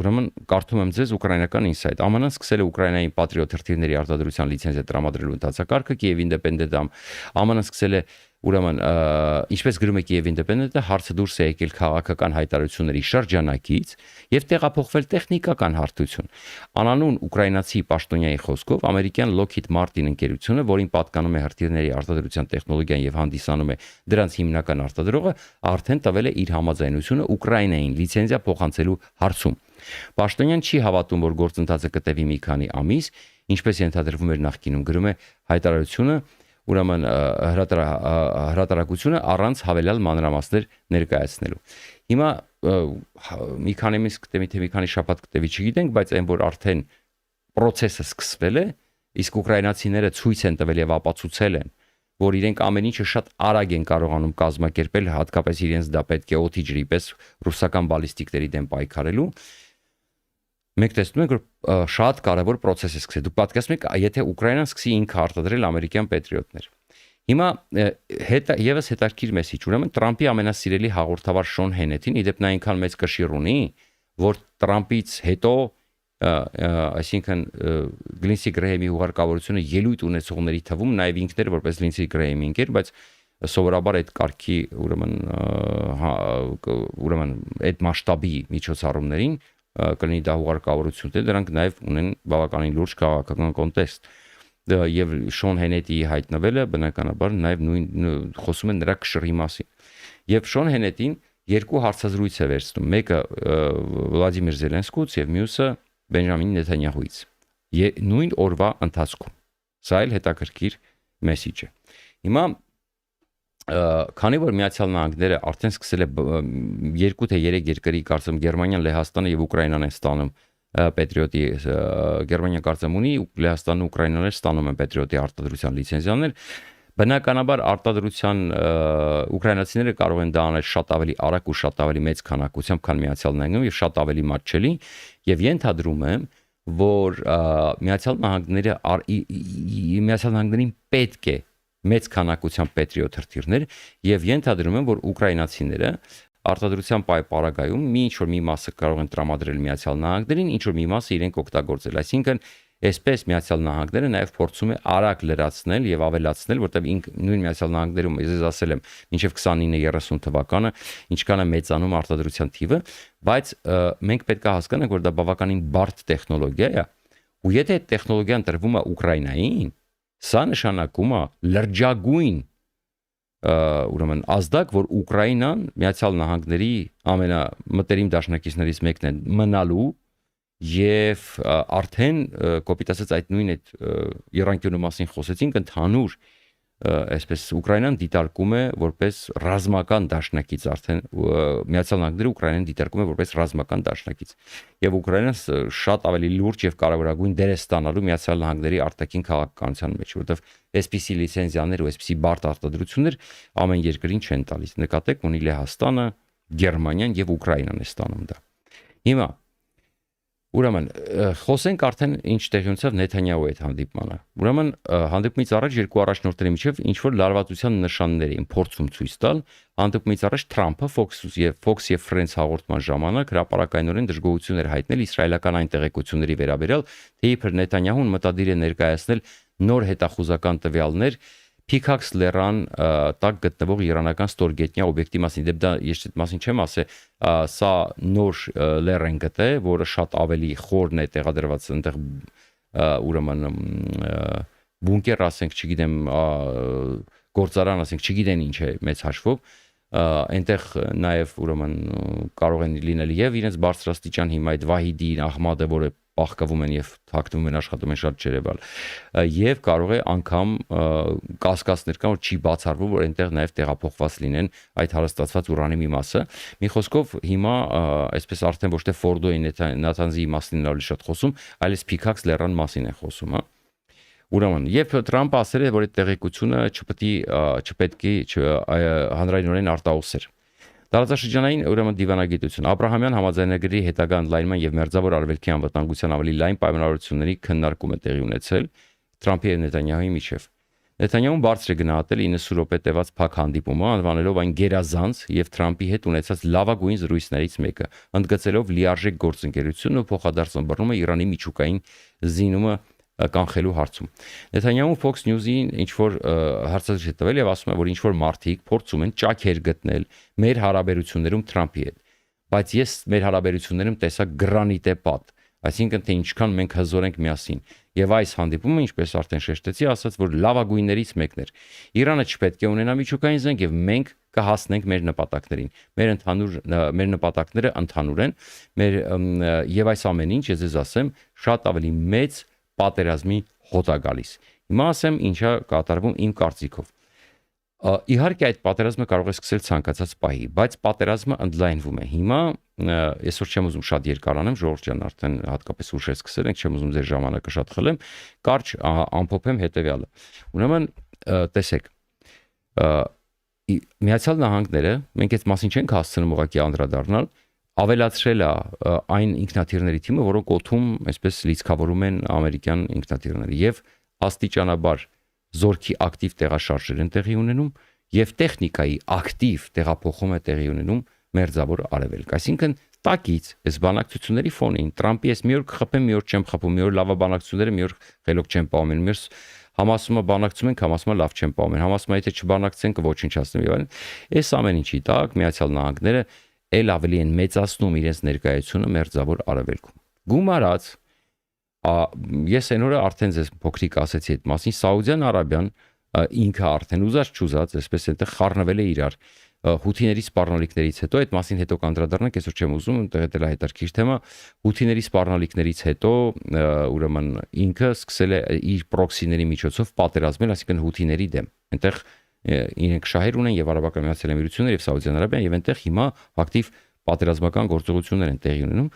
ուրեմն կարդում եմ ձեզ ուկրաինական inside ԱՄՆ-ն սկսել է Ուկրաինայի Patriot հրթիռների արտադրության լիցենզիա տրամադրելու ընթացակարգը Kiev Independent-ը ԱՄՆ-ն սկսել է ուրեմն ինչպես գրում է Kiev Independent-ը հարցը դուրս է եկել քաղաքական հայտարարությունների շրջանակից եւ տեղափոխվել տեխնիկական հարթություն անանուն ուկրաինացի պաշտոնյայի խոսքով ամերիկյան Lockheed Martin ընկերությունը, որին պատկանում է հրթիռների արտադրության տեխնոլոգիան եւ հանդիսանում է դրանց հիմնական արտադրողը, արդեն տվել է իր համաձայնությունը Ուկրաինային լիցենզիա փոխանցելու հարցում։ Պաշտոնյան չի հավատում, որ գործընթացը կտևի մի քանի ամիս, ինչպես ենթադրվում էր նախկինում, գրում է հայտարարությունը, ուրեմն հրատարակությունը առանց հավելյալ մանրամասներ ներկայացնելու։ Հիմա մի քանի ամիս կտևի, թե մի քանի շաբաթ կտևի, չգիտենք, բայց այն որ արդեն process-ը սկսվել է, իսկ ուկրաինացիները ցույց են տվել եւ ապացուցել են, որ իրենք ամեն ինչը շատ արագ են կարողանում կազմակերպել, հատկապես իրենց դա պետք է օդի ջրի պես ռուսական բալիստիկների դեմ պայքարելու։ Մենք տեսնում ենք, որ շատ կարևոր process է սկսել։ Դուք պատկերացնում եք, եթե Ուկրաինան սկսի ինքը արտադրել ամերիկյան Patriot-ներ։ Հիմա եւս հետաքրքիր մեսիջ, ուրեմն Տրամպի ամենասիրելի հաղորդավար Շոն Հենետին, իդեպ նա այնքան մեծ կշիռ ունի, որ Տրամպից հետո, այսինքն Լինսի Գրեհեմի հուղարկավորությունը ելույթ ունեցողների թվում նաեւ ինքն էր որպես Լինսի Գրեհեմի ընկեր, բայց սովորաբար այդ կարգի ուրեմն այդ մասշտաբի միջոցառումներին կլինի դա հուղարկավորություն, դրանք նաև ունեն բավականին լուրջ քաղաքական կոնտեքստ եւ Շոն Հենետիի հայտնվելը բնականաբար նաև նույն խոսում են նրա կշռի մասին։ Եվ Շոն Հենետին երկու հարցազրույց է վերցնում, մեկը Վլադիմիր Զելենսկուց եւ մյուսը Բենջամին Նեթանյահուից։ Նույն օրվա ընթացքում։ Սա էլ հետաքրքիր մեսիջ է։ Հիմա քանի որ Միացյալ Նահանգները արդեն սկսել է 2 թե 3 երկրի կարծեմ Գերմանիան, Լեհաստանը եւ Ուկրաինան են ստանում Patriot-ի Գերմանիան կարծեմ ունի, Լեհաստանն ու Ուկրաինան ստանում են Patriot-ի արտադրության լիցենզիաներ, բնականաբար արտադրության ուկրաինացիները կարող են դա անել շատ ավելի արագ ու շատ ավելի մեծ քանակությամբ, քան Միացյալ Նահանգներում եւ շատ ավելի մատչելի եւ ենթադրում եմ, որ Միացյալ Նահանգներին պետք է մեծ քանակությամբ Patriot հրթիռներ եւ ենթադրում եմ, որ ուկրաինացիները արտադրության պարագայում մի մասը կարող են տրամադրել Միացյալ Նահանգներին, ինչ որ մի մասը իրենք օգտագործել։ Այսինքն, այսպես Միացյալ Նահանգները նաեւ փորձում է արագ լրացնել եւ ավելացնել, որտեղ նույն Միացյալ Նահանգներում, ես ասել եմ, մինչեւ 29-30 թվականը ինչքան է մեծանում արտադրության թիվը, բայց մենք պետք է հասկանանք, որ դա բավականին բարդ տեխնոլոգիա է, ու եթե այդ տեխնոլոգիան տրվում է Ուկրաինային, սա նշանակում է լրջագույն ուրեմն ազդակ, որ Ուկրաինան Միացյալ Նահանգների ամենամտերիմ դաշնակիցներից մեկն է մնալու եւ արդեն կոպիտ ասած այդ նույն այդ Իրանքյունու մասին խոսեցինք, ընդհանուր այսպես Ուկրաինան դիտարկում է որպես ռազմական դաշնակից, արդեն Միացյալ Նահանգները Ուկրաինան դիտարկում է որպես ռազմական դաշնակից եւ Ուկրաինան շատ ավելի լուրջ եւ կարևորագույն դեր է ստանալու Միացյալ Նահանգների արտաքին քաղաքականության մեջ, որովհետեւ այսպիսի լիցենզիաներ ու այսպիսի բարդ արտադրություններ ամեն երկրին չեն տալիս։ Նկատեք, ունի Լեհաստանը, Գերմանիան եւ Ուկրաինան է ստանում դա։ Հիմա ուրեմն խոսենք արդեն ինչ տեղի ունեցավ Նեթանյահուի հետ հանդիպմանը։ Ուրեմն հանդիպումից առաջ երկու առաջնորդների միջև ինչ որ լարվածության նշաններ էին փորձում ցույց տալ։ Հանդիպումից առաջ Թրամփը Fox եւ Friends հաղորդման ժամանակ հրապարակայնորեն դժգոհություն էր հայտնել իսրայելական այն տեղեկությունների վերաբերյալ, թե իբր Նեթանյահուն մտադիր է ներկայացնել նոր հետախուզական տվյալներ Փիքաքս լեռան տակ գտնվող իրանական ստորգետնյա օբյեկտի մասին։ Դեպ դա ես այդ մասին չեմ ասել, սա նոր լեռ են գտել, որը շատ ավելի խորն է տեղադրված այնտեղ ուրեմն բունկեր, ասենք, չգիտեմ, գործարան, ասենք, չգիտեն ինչ է մեծ հաշվով, այնտեղ նաև ուրեմն կարող են լինել եւ իրենց բարձրաստիճան հիմա այդ Վահիդին, Ահմադը, որը պահկվում են եւ թաքնվում են, աշխատում են շատ ջերևալ, եւ կարող է անգամ կասկածներ կան, որ չի բացառվում, որ այնտեղ նաև տեղափոխված լինեն այդ հարստացված ուրանի մի մասը։ Մի խոսքով հիմա այսպես արդեն ոչ թե Ֆորդոյի, Նաթանզի մասին ավելի շատ խոսում, այլ Սփիքաքս լեռան մասին են խոսում, հա։ Ուրեմն, երբ Թրամփը ասել է, որ այդ տեղեկությունը չպետք է հանրայնորեն արտահայտել։ Տարածաշրջանային ուրեմն դիվանագիտություն Աբրահամյան համաձայնագրի հետագա ընդլայնման եւ մերձավոր արևելքի անվտանգության ավելի լայն պայմանավորությունների քննարկում է տեղի ունեցել Թրամփի եւ Նեթանյահուի միջև։ Նեթանյահուն բարձր է գնահատել 90 րոպե տևած փակ հանդիպումը, անվանելով այն գերազանց եւ Թրամփի հետ ունեցած լավագույն զրույցներից մեկը, ընդգծելով լիարժեք գործընկերությունն ու փոխադարձ ըմբռնում է Իրանի միջուկային զինումը կանխելու հարցում։ Նեթանյահուն Fox News-ին ինչ որ հարցազրույց է տվել եւ ասում է, որ ինչ որ մարդիկ փորձում են ճաքեր գտնել մեր հարաբերություններում Թրամփի հետ, բայց ես մեր հարաբերություններում տեսա գրանիտե պատ, այսինքն թե ինչքան մենք հզոր ենք միասին։ Եվ այս հանդիպումը, ինչպես արդեն շեշտեցի, ասաց, որ լավագույններից մեկն էր։ Իրանը չպետք է ունենա միջուկային զենք եւ մենք կհասնենք մեր նպատակներին։ Մեր նպատակները ընդհանուր են, եւ այս ամեն ինչ, ես ձեզ ասեմ, շատ ավելի մեծ պատերազմի հոտ է գալիս։ Հիմա ասեմ ինչա կատարվում իմ կարծիքով։ Իհարկե այդ պատերազմը կարող է սկսել ցանկացած պահի, բայց պատերազմը ընդլայնվում է։ Հիմա այսօր չեմ ուզում շատ երկար անեմ, Ժորժ ջան, արդեն հատկապես ուշ է սկսել ենք, չեմ ուզում ձեր ժամանակը շատ խլեմ, կարճ ամփոփեմ հետեւյալը։ Ուրեմն տեսեք, Միացյալ Նահանգները, մենք այդ մասին չենք հասցնում ուղղակի անդրադառնալ, ավելացրել է այն ինքնաթիռների թիմը, որոնք օդում այսպես լիցքավորում են ամերիկյան ինքնաթիռները եւ աստիճանաբար զորքի ակտիվ տեղաշարժեր են տեղի ունենում եւ տեխնիկայի ակտիվ տեղափոխում է տեղի ունենում մերձավոր արևելք։ Այսինքն տակից այս բանակցությունների ֆոնին Թրամփի այս մի օր կխփեմ, մի օր չեմ խփում, մի օր լավ բանակցությունները, մի օր խելոք չեմ պահում, մի օր համասումը բանակցում ենք, համասումը լավ չեմ պահում, համասումը եթե չբանակցենք ոչնչացնում եւ այլն։ Այս ամեն ինչի տակ Միացյալ Նահանգները ել ավելի են մեծացնում իրենց ներկայությունը մերձավոր արևելքում։ Գումարած ես այն օրը արդեն ձեզ փոքրիկ ասեցի այդ մասին, Սաուդյան Արաբիան ինքը արդեն ուզած չուզած, այսպես այնտեղ խառնվել է իրար հութիների սպառնալիքներից հետո, այդ մասին հետո կանդրադառնանք, այսօր չեմ ուզում, այնտեղ էլ է հետաքրքիր թեմա, հութիների սպառնալիքներից հետո ուրեմն ինքը սկսել է իր պրոքսիների միջոցով պատերազմել, այսինքն հութիների դեմ։ Այնտեղ իրենք շահեր ունեն եւ Արաբական Միացյալ Էմիրությունները եւ Սաուդյան Արաբիան եւ այնտեղ հիմա ակտիվ պատերազմական գործողություններ են տեղի ունենում,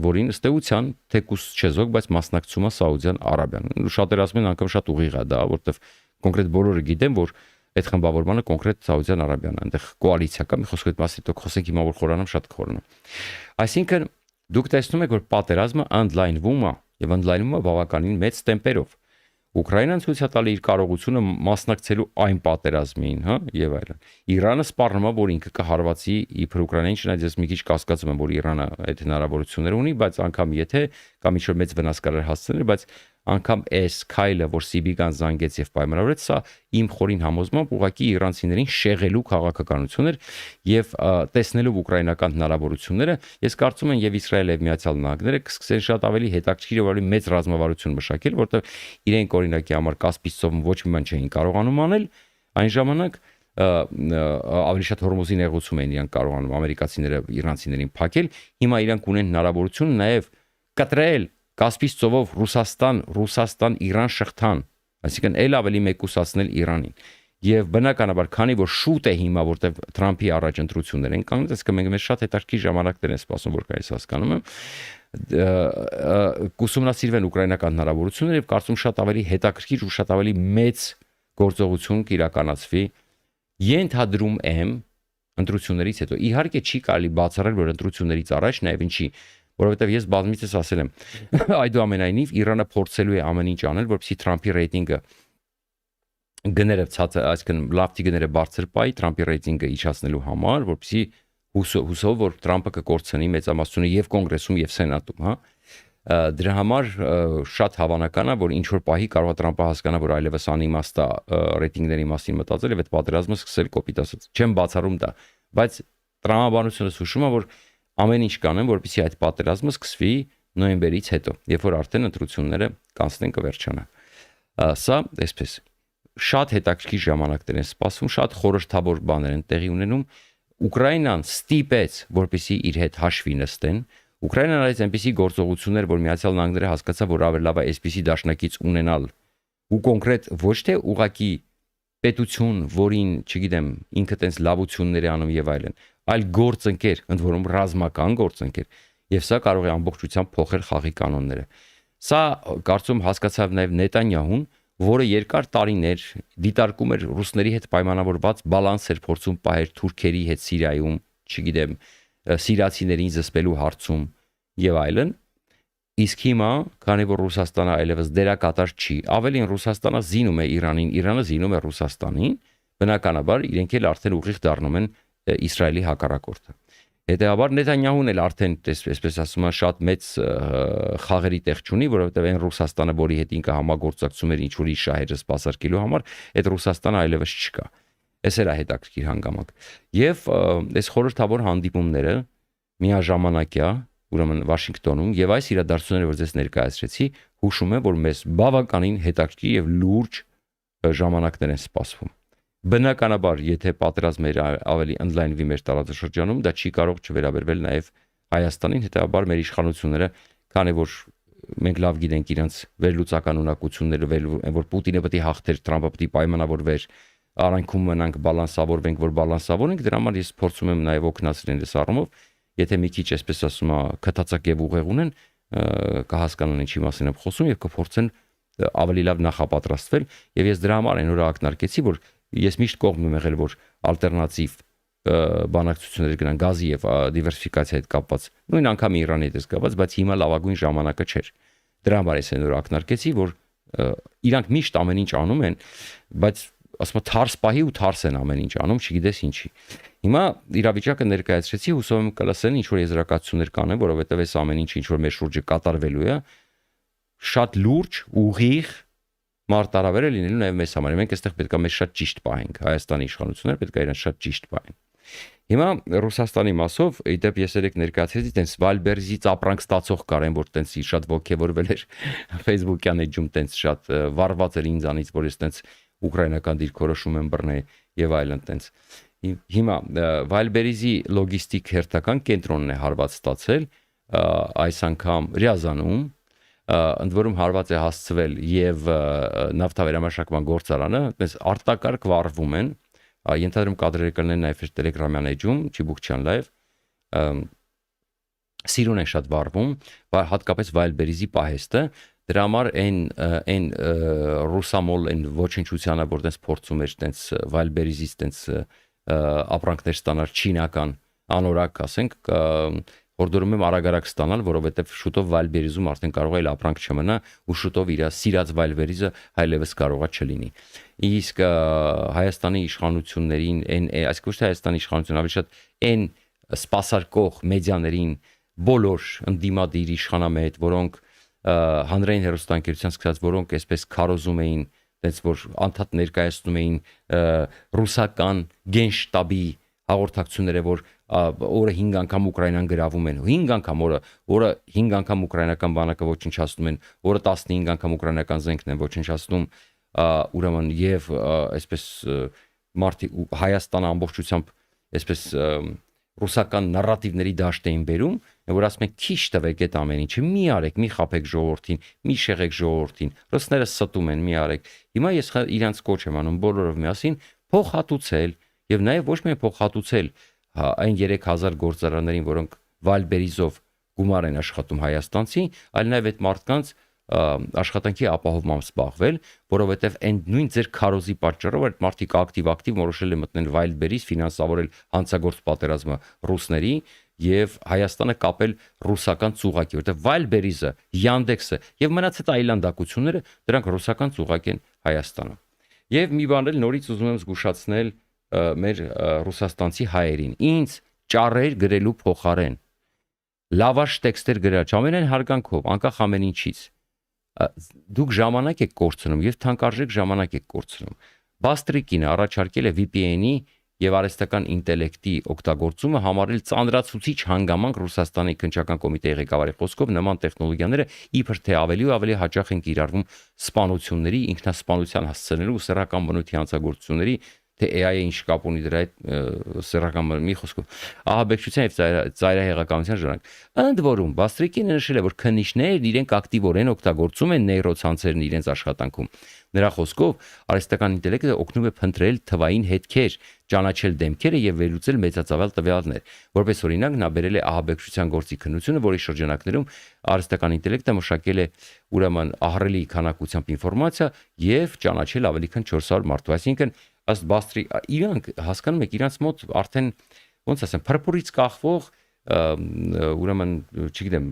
որին ըստ էության թեկուս չեզոք, բայց մասնակցում է Սաուդյան Արաբիան։ Շատեր ասում են անգամ շատ ուղիղ է դա, որտեվ կոնկրետ բոլորը գիտեն, որ այդ խմբավորմանը կոնկրետ Սաուդյան Արաբիան է, այնտեղ կոալիցիա կա, մի խոսքով այդ մասին դուք խոսենք հիմա որ խորանամ շատ կխորանամ։ Այսինքն դուք տեսնում եք, որ պատերազմը ընդլայնվում է եւ ընդլայնվում է բավականին մեծ տեմպերով։ Ուկրաինան ցույց է տալի իր կարողությունը մասնակցելու այն պատերազմին, հա, եւ այլն։ Իրանը սպառնում է, որ ինքը կհարվածի իբր Ուկրաինային, չնայած ես մի քիչ կասկածում եմ, որ Իրանը այդ հնարավորությունները ունի, բայց անգամ եթե կամ ինչ-որ մեծ վնաս կարող հասցնել, բայց անգամ այս քայլը, որ Սիբիգան զանգեց եւ պայմանավորեց, սա իմ խորին համոզմամբ ուղղակի իրանցիներին շեղելու քաղաքականություն էր եւ տեսնելով ուկրաինական հնարավորությունները, ես կարծում եմ եւ Իսրայելը եւ Միացյալ Նահանգները կսկսեն շատ ավելի հետաքրքիր եւ ավելի մեծ ռազմավարություն մշակել, որտեղ իրենք օրինակի համար Կասպից ծովում ոչ մի բան չէին կարողանում անել, այն ժամանակ ավելի շատ Հորմուզի նեղուցում էին իրանք կարողանում ամերիկացիները իրանցիներին փակել, հիմա իրանք ունեն հնարավորություն նաեւ կտրել Կասպից ծովով Ռուսաստան-Իրան շղթան, այսինքն ել ավելի մեկուսացնել Իրանին։ Եվ բնականաբար, քանի որ շուտ է հիմա, որտեղ Թրամփի առաջ ընտրություններ են կանգնած, այսինքն մենք մեզ շատ հետաքրքիր ժամանակներ են սպասում, որ կայս հասկանում եմ, կուսումնասիրվեն ուկրաինական հնարավորությունները եւ կարծում շատ ավելի հետաքրքիր ու շատ ավելի մեծ գործողություն կիրականացվի։ Ենթադրում եմ ընտրություններից հետո։ Իհարկե չի կարելի բացառել, որ ընտրություններից առաջ նաեւ ինչի որովհետև ես բազմիցս ասել եմ, այդուամենայնիվ Իրանը փորձելու է ամեն ինչ անել, որպեսզի Թրամփի ռեյտինգը գները ցածր, այսինքն լավտի գները բարձր պահի, Թրամփի ռեյտինգը իջացնելու համար, որպեսզի հուսով որ Թրամփը կկորցնի մեծամասնությունը եւ կոնգրեսում եւ սենատում, հա։ Դրա համար շատ հավանական է, որ ինչ որ պահի կարող է Թրամփը հասկանա, որ այլևս անիմաստ է ռեյտինգների մասին մտածել եւ այդ պատերազմը սկսել կոպիտ ասած։ Չեմ բացառում դա, բայց տրամաբանությունը հուշում է, որ ամեն ինչ կանեն, որպեսզի այդ պատերազմը սկսվի նոյեմբերից հետո, երբ որ արդեն ընտրությունները կանցնեն կվերջանա։ Սա այսպես շատ հետաքրքիր ժամանակներ են սպասվում, շատ խորհրդավոր բաներ են տեղի ունենում։ Ուկրաինան ստիպեց, որպեսզի իր հետ հաշվի նստեն։ Ուկրաինան այս այնպիսի գործողություններ, որ Միացյալ Նահանգները հասկացավ, որ ավելի լավ է այսպիսի դաշնակից ունենալ ու կոնկրետ ոչ թե ուղակի պետություն, որին, չգիտեմ, ինքը տենց լավություններ է անում եւ այլն, այլ գործընկեր, ընդ որում ռազմական գործընկեր, եւ սա կարող է ամբողջությամբ փոխել խաղի կանոնները։ Սա կարծում հասկացավ նաեւ Նետանյահուն, որը երկար տարիներ դիտարկում էր ռուսների հետ պայմանավորված բալանս էր փորձում պահել թուրքերի հետ Սիրիայում, չգիտեմ, սիրիացիներին զսպելու հարցում եւ այլն։ Իսկ հիմա, քանի որ Ռուսաստանը այլևս դերակատար չի, ավելին Ռուսաստանը զինում է Իրանին, Իրանը զինում է Ռուսաստանին, բնականաբար իրենք էլ արդեն ուղիղ դառնում են Իսրայելի հակառակորդը։ Հետևաբար Նետանյահուն էլ արդեն, այսպես ասում են, շատ մեծ խաղերի տեղ չունի, որովհետև այն Ռուսաստանը, որի հետ ինքը համագործակցում էր ինչ-որ իր շահերը սպասարկելու համար, այդ Ռուսաստանը այլևս չկա։ Այս էր հետաքրքիր հանգամանք։ Եվ այս խորհրդավոր հանդիպումները միաժամանակյա, ուրեմն Վաշինգտոնում, եւ այս իրադարձությունները, որ ես ներկայացրեցի, հուշում եմ, որ մեզ բավականին հետաքրքիր եւ լուրջ ժամանակներ են սպասվում։ Բնականաբար, եթե պատերազմը ավելի ընդլայնվի մեր տարածաշրջանում, դա չի կարող չվերաբերվել նաև Հայաստանին, հետաբար մեր իշխանությունները, քանի որ մենք լավ գիտենք իրենց վերլուծական ունակությունները, որ Պուտինը պետք է հաղթեր, Թրամփը պետք է պայմանավորվեր, առանքում մնանք բալանսավորվենք, որ բալանսավորենք, դրա համար ես փորձում եմ նաև օգնացնել այս առումով, եթե մի քիչ այսպես ասում եմ, քթացակ եւ ուղեղ ունեն, կհասկանան ինչի մասին եմ խոսում եւ կփորձեն ավելի լավ նախապատրաստվել եւ ես դրա համար այն օրը ակնարկեցի, որ ես միշտ կողմ եմ եղել, որ ալտերնատիվ բանակցություններ գնան գազի եւ դիվերսիֆիկացիայի հետ կապված, նույն անգամ Իրանի հետ կապված, բայց հիմա լավագույն ժամանակը չէր։ Դրա համար ես այն օրը ակնարկեցի, որ իրանք միշտ ամեն ինչ անում են, բայց ասում եմ թարս պահի ու թարս են ամեն ինչ անում, չգիտես ինչի։ Հիմա իրավիճակը ներկայացրեցի, հուսով եմ կլսեն ինչ որ եզրակացություններ կանեն, որովհետեւ այս ամեն ինչը ինչ որ մեր շուրջը կատարվելու է, շատ լուրջ, ուղիղ մարտահրավերը լինելու նաև մեզ համար։ Մենք այստեղ պետք է մեզ շատ ճիշտ պահենք, Հայաստանի իշխանությունները պետք է իրեն շատ ճիշտ պահեն։ Հիմա Ռուսաստանի մասով, իդեպ ես երեք ներկայացրեցի, տենց Վալբերզից ապրանք ստացող կարեն, որ տենց շատ ոգևորվել էր Facebook-յան էջում, տենց շատ վառված էր ինձանից, որ ես տենց ուկրաինական դիրքորոշում եմ բռնել եւ այլն տենց։ Հիմա Վալբերիզի լոգիստիկ հերթական կենտրոնն է հարված ստացել այս անգամ Ռիազանում, ընդ որում հարված է հասցվել եւ նավթավերամաշակման գործարանը, այնպես արտակարգ վառվում են, ենթադրում կադրերը կլինեն նաեւ Telegram-յան էջում, Չիբուկչյան լայվ, սիրուն են շատ վառվում, հատկապես Վայլբերիզի պահեստը, դրա համար այն ռուսամոլ այն ոչնչությանը, որ տենց փորձում էր տենց Վայլբերիզից տենց ապրանքներ ստանալ չինական անորակ, ասենք, Հորդորում եմ արագ-արագ ստանալ, որովհետև շուտով Վալբերիզում արդեն կարող է ապրանք չմնա ու շուտով իր սիրած Վալբերիզը հայլևս կարողա չլինի։ Իսկ Հայաստանի իշխանություններին, այսինքն ոչ թե Հայաստանի իշխանությունն, ավելի շատ այն սպասարկող մեդիաներին, բոլոր ընդդիմադիր իշխանամետ, որոնք հանրային հեռուստաընկերության սկսած, որոնք այսպես քարոզում էին, այնպես որ անդադ ներկայացնում էին ռուսական գենշտաբի հաղորդակցությունները, որ օրը 5 անգամ Ուկրաինան գրավում են, 5 անգամ օրը 5 անգամ ուկրաինական բանակը ոչնչացնում են, օրը 15 անգամ ուկրաինական զենքն են ոչնչացնում, ուրեմն եւ այսպես մարդի Հայաստանը ամբողջությամբ այսպես ռուսական նարատիվների դաշտ էին բերում, որ ասում են քիչ տվեք այդ ամեն ինչը, մի արեք, մի խափեք ժողովրդին, մի շեղեք ժողովրդին, ռուսները ստում են, մի արեք։ Հիմա ես իրանց կոչ եմ անում բոլորով միասին փոխհատուցել եւ նաեւ ոչ միայն փոխհատուցել այն 3000 գործարաններին, որոնք Վալբերիզով գումար են աշխատում հայաստանցի, այլ նաև այդ մարդկանց աշխատանքի ապահովմամբ զբաղվել, որովհետև այն նույն ձեր քարոզի պատճառով այդ մարդիկ ակտիվ որոշել են մտնել Վայլբերիզ, ֆինանսավորել հանցագործ պատերազմը ռուսների եւ Հայաստանը կապել ռուսական ծուղակի, որովհետև Վայլբերիզը, Yandex-ը եւ մնացած այլանդակությունները դրանք ռուսական ծուղակ են Հայաստանը։ Եվ մի բան էլ նորից ուզում եմ զգուշացնել մեր ռուսաստանցի հայերին, ինձ ճառեր գրելու փոխարեն լավաշ տեքստեր գրել, չամենայն հարգանքով, անկախ ամեն ինչից, դուք ժամանակ եք կորցնում եւ թանկարժեք ժամանակ եք կորցնում։ Բաստրիկինը առաջարկել է VPN-ի եւ արհեստական ինտելեկտի օգտագործումը համարել ծանրացուցիչ հանգամանք Ռուսաստանի քննչական կոմիտեի ղեկավարի խոսքով նման տեխնոլոգիաները իբր թե ավելի ու ավելի հաճախ են կիրառվում սպանությունների, ինքնասպանության հասցնելու ու սեռական բնույթի հանցագործությունների թե AI-ը ինչ կապ ունի դրա հետ սեռական մի խոսքով ահաբեկչության եւ ծայրահեղականության ժառանգ։ Ընդ որում Բաստրիկինը նշել է, որ քննիչներն իրենք ակտիվորեն օգտագործում են նեյրոցանցերն իրենց աշխատանքում։ Նրա խոսքով արհեստական ինտելեկտը օգնում է փնտրել թվային հետքեր, ճանաչել դեմքերը եւ վերլուծել մեծածավալ տվյալներ։ Որպես օրինակ նա բերել է ահաբեկչության գործի քննությունը, որի շրջանակներում արհեստական ինտելեկտը մշակել է ուրեմն ահռելի քանակությամբ ինֆորմացիա եւ ճանաչել ավելի քան 400 մարդու, այսինքն ըստ Բաստրի իրանք հասկանում եք իրանց մոտ արդեն ոնց ասեմ փրփուրից կախվող ուրեմն չգիտեմ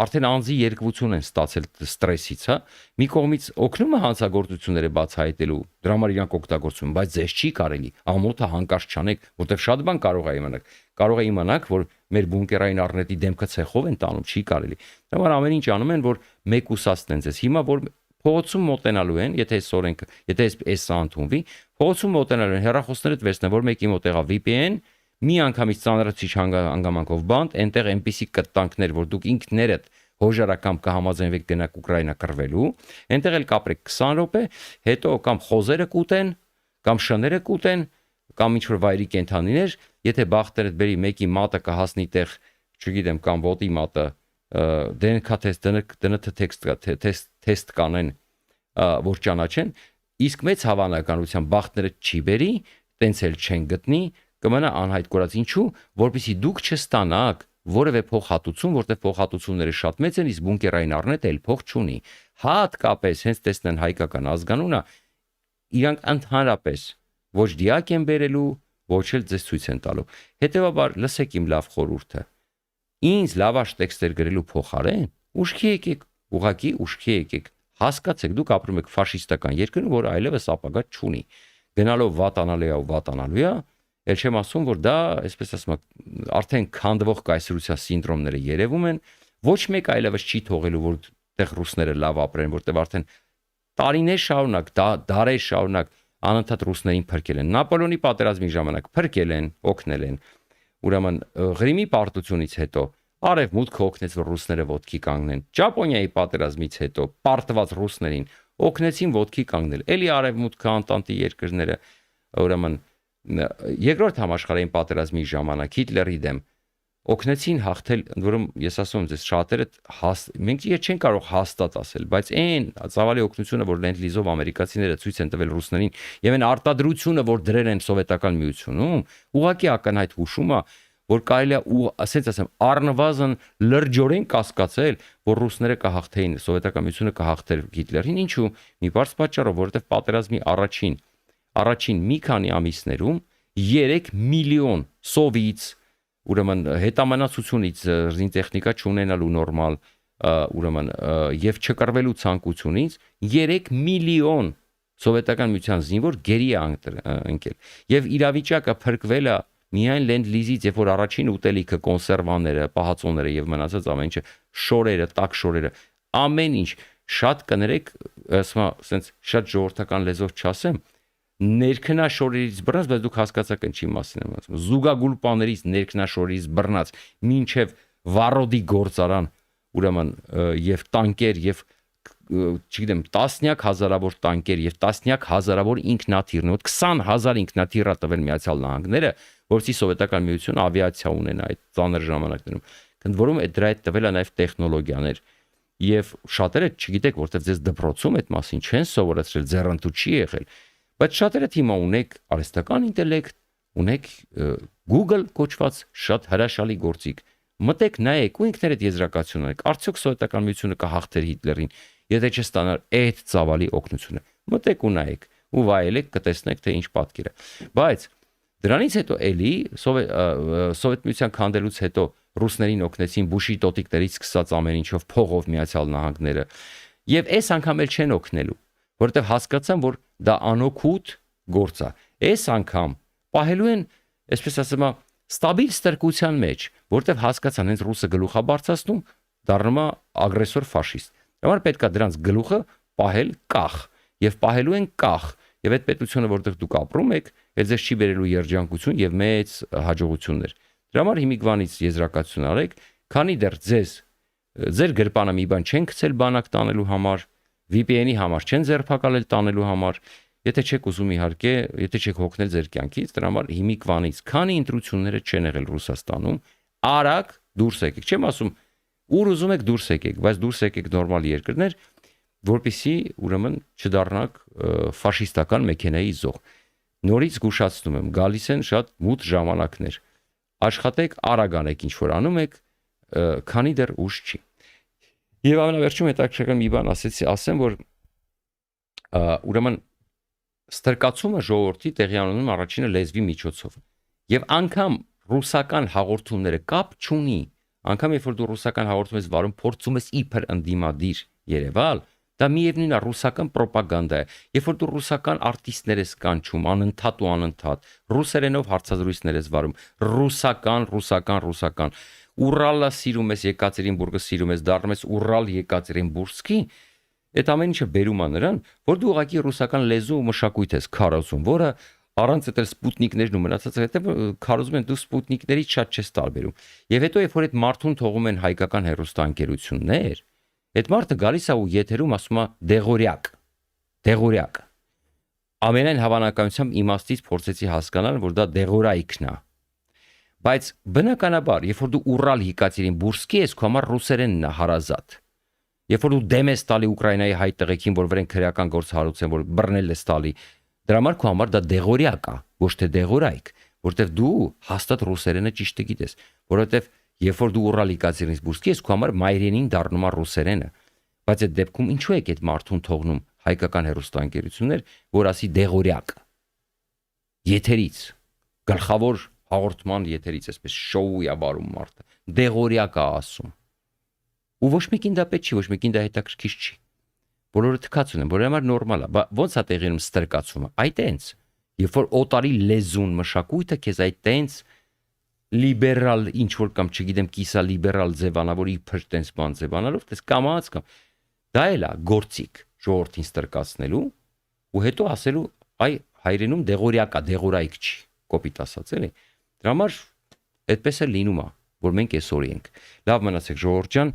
արդեն անձի երկվություն են ստացել ստրեսից, հա մի կողմից օգնում է հանցագործությունները բացահայտելու դրա համար իրանք օգտագործում, բայց ձեզ չի կարելի ամոթը հանկարծ չանեք, որտեղ շատ բան կարող է իմանաք, որ մեր բունկերային առնետի դեմքը ցեխով են տանում, չի կարելի։ Դրա համար ամեն ինչ անում են, որ մեկուսացնեն ձեզ։ Հիմա որ փողոցում մոտենալու են, եթե այս օրենքը, եթե այս ընդունվի, փողոցում մոտենալու են հեռախոսներդ վերցնեն, որ մեկի մոտ եղա VPN, մի անգամից ծանրացիչ հանգամանքով բանդ, այնտեղ այնպիսի կտանքներ, որ դուք ինքներդ հոժարակամ կհամաձայնվեք գնաք Ուկրաինա կռվելու, այնտեղ էլ կապրեք 20 րոպե, հետո կամ խոզերը կուտեն, կամ շները կուտեն, կամ ինչ որ վայրի կենթանիներ, եթե բախտերդ բերի մեկի մատը կհասնի տեղ, չգիտեմ, կամ ոտի մատը DNK թեստ կանեն, որ ճանաչեն, իսկ մեծ հավանականությամբ բախտները չի բերի, տենց էլ չեն գտնի, կմնա անհայտ կորած ինչու, որպեսզի դուք չստանաք որևէ փոխհատուցում, որտեղ փոխհատուցումները շատ մեծ են, իսկ բունկերային առնետը էլ փող չունի։ Հատկապես հենց տեսնեն հայկական ազգանունը, իրանք ընդհանրապես ոչ դիակ են բերելու, ոչ էլ ձեզ ցույց են տալու։ Հետևաբար լսեք իմ լավ խորհուրդը։ Ինձ լավաշ տեքստեր գրելու փոխարեն ուշքի եկեք, ուղղակի ուշքի եկեք։ Հասկացեք, դուք ապրում եք ֆաշիստական երկրում, որ այլևս ապագա չունի։ Գնալով վատանալու է, ել չեմ ասում, որ դա, այսպես ասում, արդեն քանդվող կայսրության սինդրոմները երևում են, ոչ մեկ այլևս չի թողելու, որ տեղ ռուսները լավ ապրեն, որտեղ արդեն տարիներ շարունակ, դարեր շարունակ անընդհատ ռուսներին փրկել են։ Նապոլեոնի պատերազմի ժամանակ փրկել են, օգնել են։ Ուրեմն Ղրիմի պարտությունից հետո Արևմուտքը օգնեց, որ ռուսները ոտքի կանգնեն։ Ճապոնիայի պատերազմից հետո պարտված ռուսներին օգնեցին ոտքի կանգնել։ Էլի Արևմուտքը անտանտի երկրները ուրեմն երկրորդ համաշխարհային պատերազմի ժամանակ Հիտլերի դեմ օգնեցին հաղթել, որում ես ասում եմ ձեզ շատերը մենք չեն կարող հաստատ ասել, բայց այն ծավալի օգնությունը, որ Լենդ-լիզով ամերիկացիները ցույց են տվել ռուսներին, եւ այն արտադրությունը, որ դրել են սովետական միությունում, ուղղակի ակնհայտ հուշում է, որ կարելի է ու ասենց ասեմ առնվազն լրջորեն կասկածել, որ ռուսները կհաղթեին, սովետական միությունը կհաղթեր Հիտլերին, ինչու՞։ Մի բարձ պատճառով, որովհետեւ պատերազմի առաջին մի քանի ամիսներում 3 միլիոն սովից ուրեմն հետամնացությունից զինտեխնիկա չունենալու նորմալ ուրեմն եւ չկռվելու ցանկությունից 3 միլիոն սովետական միության զինվոր գերի է ընկել եւ իրավիճակը փրկվել է միայն Լենդ-լիզից, երբ որ առաջին ուտելիքը, կոնսերվաները, պահածոները եւ մնացած ամեն ինչը, շորերը, տաք շորերը, ամեն ինչ շատ կներեք, ասма, ասենց շատ ժողովրդական լեզվով չասեմ, ներքնաշորերից բռնած, բայց դուք հասկացաք ինչի մասին եմ ասում։ Զուգագուլպաներից ներքնաշորերից բռնած մինչև վառոդի գործարան, ուրեմն եւ տանկեր եւ չգիտեմ, տասնյակ հազարավոր տանկեր եւ տասնյակ հազարավոր ինքնաթիռներ, 20,000 ինքնաթիռ տվել Միացյալ Նահանգները, որովհետեւ սովետական միությունը ավիացիա ունենա այդ ծանր ժամանակներում։ Ընդ որում դրա հետ տվել է նաեւ տեխնոլոգիաներ եւ շատերը չգիտեք, որովհետեւ ձեզ դպրոցում այդ մասին չեն սովորեցրել, ձեռնտու չի եղել, բայց շատերը հիմա ունեք արհեստական ինտելեկտ, ունեք Google կոչված շատ հրաշալի գործիք։ Մտեք նայեք ու ինքներդ եզրակացություն ունեք, արդյոք սովետական միությունը կհաղթեր Հիտլերին, եթե չստանար այդ ծավալի օգնությունը։ Մտեք ու նայեք ու վայելեք, կտեսնեք թե ինչ պատկեր է։ Բայց դրանից հետո էլի Սովետ միության քանդելուց հետո ռուսներին օգնեցին Բուշի տոտիկներից սկսած ամեն ինչով փողով Միացյալ Նահանգները եւ այս անգամ էլ չեն օգնելու, որովհետեւ հասկացան, որ դա անօգուտ գործ է։ Այս անգամ պահելու են, այսպես ասեմ, ստաբիլ ստրկության մեջ, որովհետեւ հասկացան, հենց ռուսը գլուխա բարձրացնում, դառնում է ագրեսոր ֆաշիստ։ Համար պետք է դրանց գլուխը պահել կախ եւ պահելու են կախ եւ այդ պետությունը, որտեղ դուք ապրում եք, էլ ձեզ չի բերելու երջանկություն եւ մեծ հաջողություններ։ Դրա համար հիմիկվանից եզրակացություն արեք, քանի դեռ ձեր գրպանը մի բան չեն գցել բանակ տանելու համար, VPN-ի համար չեն ձերբակալել տանելու համար, եթե չեք ուզում իհարկե, եթե չեք հոգնել ձեր կյանքից, դրա համար հիմիկվանից, քանի ընտրությունները չեն եղել Ռուսաստանում, արագ դուրս եկեք։ Չեմ ասում ուր ուզում եք դուրս եկեք, բայց դուրս եկեք նորմալ երկրներ, որպեսզի ուրեմն չդառնաք ֆաշիստական մեքենայի զոհ։ Նորից զգուշացնում եմ, գալիս են շատ մութ ժամանակներ։ Աշխատեք, արագ անեք ինչ որ անում եք, քանի դեռ ուշ չի։ Եվ ամենավերջում հետաքրքրական մի բան ասեմ, որ ուրեմն ստրկացումը ժողովրդի տեղի ունենում առաջինը լեզվի միջոցով։ Եվ անգամ ռուսական հաղորդումները կապ չունի։ Անգամ երբ որ դու ռուսական հաղորդում ես վարում, փորձում ես իբր ընդդիմադիր երևալ, դա միևնույնն է ռուսական ռոպագանդա է։ Երբ որ դու ռուսական արտիստներ ես կանչում, անընդհատ, ռուսերենով հարցազրույցներ ես վարում, ռուսական, Ուրալը սիրում ես, Եկատերինբուրգը սիրում ես, դառնում ես Ուրալ Եկատերինբուրգսկի, այդ ամեն ինչը բերում է նրան, որ դու ուղղակի ռուսական լեզու ու մշակույթ ես քարոզում, որը առանց այդ սպուտնիկներն ու մնացածը հետո քարոզում են դու սպուտնիկներից շատ չես տարբերում։ Եվ հետո երբ որ այդ մարդուն թողում են հայկական հեռուստաընկերություններ, այդ մարդը գալիս է ու եթերում ասում է դեղորյակ։ Ամենայն հավանականությամբ իմաստից փորձեցի հասկանալ, որ դա դեղորայքն է։ Բայց բնականաբար, երբ որ դու Ուրալ Եկատերինբուրգսկի ես, քո համար ռուսերենն է հարազատ։ Երբ որ դու դեմ ես տալի Ուկրաինայի հայ տղեկին, որ վրան քրեական գործ հարուցեն, որ բռնել ես տալի, դրա համար քո համար դա դեղորյակ է, ոչ թե դեղորայք, որտեվ դու հաստատ ռուսերենը ճիշտ գիտես, որովհետև երբ որ դու Ուրալ Եկատերինբուրգսկի ես, քո համար մայրենին դառնում է ռուսերենը։ Բայց այդ դեպքում ինչու եք այդ մարդուն թողնում հայկական հեռուստաընկերություններ, որ ասի դեղորյակ։ Եթերից գլխավոր հաղորդման եթերից այսպես շոու է վարում մարդը, դեղորյակ է ասում։ Ու ոչ մեկին դա պետք չի, ոչ մեկին դա հետաքրքիր չի։ Բոլորը թքած ունեն, որի համար նորմալ է, բայց ո՞նց է տեղի ունենում ստրկացումը։ Այդ տենց, երբ որ օտարի լեզուն մշակույթը քեզ այդ տենց լիբերալ ինչ որ կամ չգիտեմ կիսա լիբերալ ձևանավոր իբր տենց բան ձևանալով, դες կամած կամ դա էլ է գործիք ժողովրդին ստրկացնելու ու հետո ասելու այ հայրենում դեղորյակ է, դեղորայք չի, կոպիտ ասած էլի։ Դրա համար այդպես է լինում է, որ մենք այսօր ենք։ Լավ մնացեք ժողովուրդ ջան,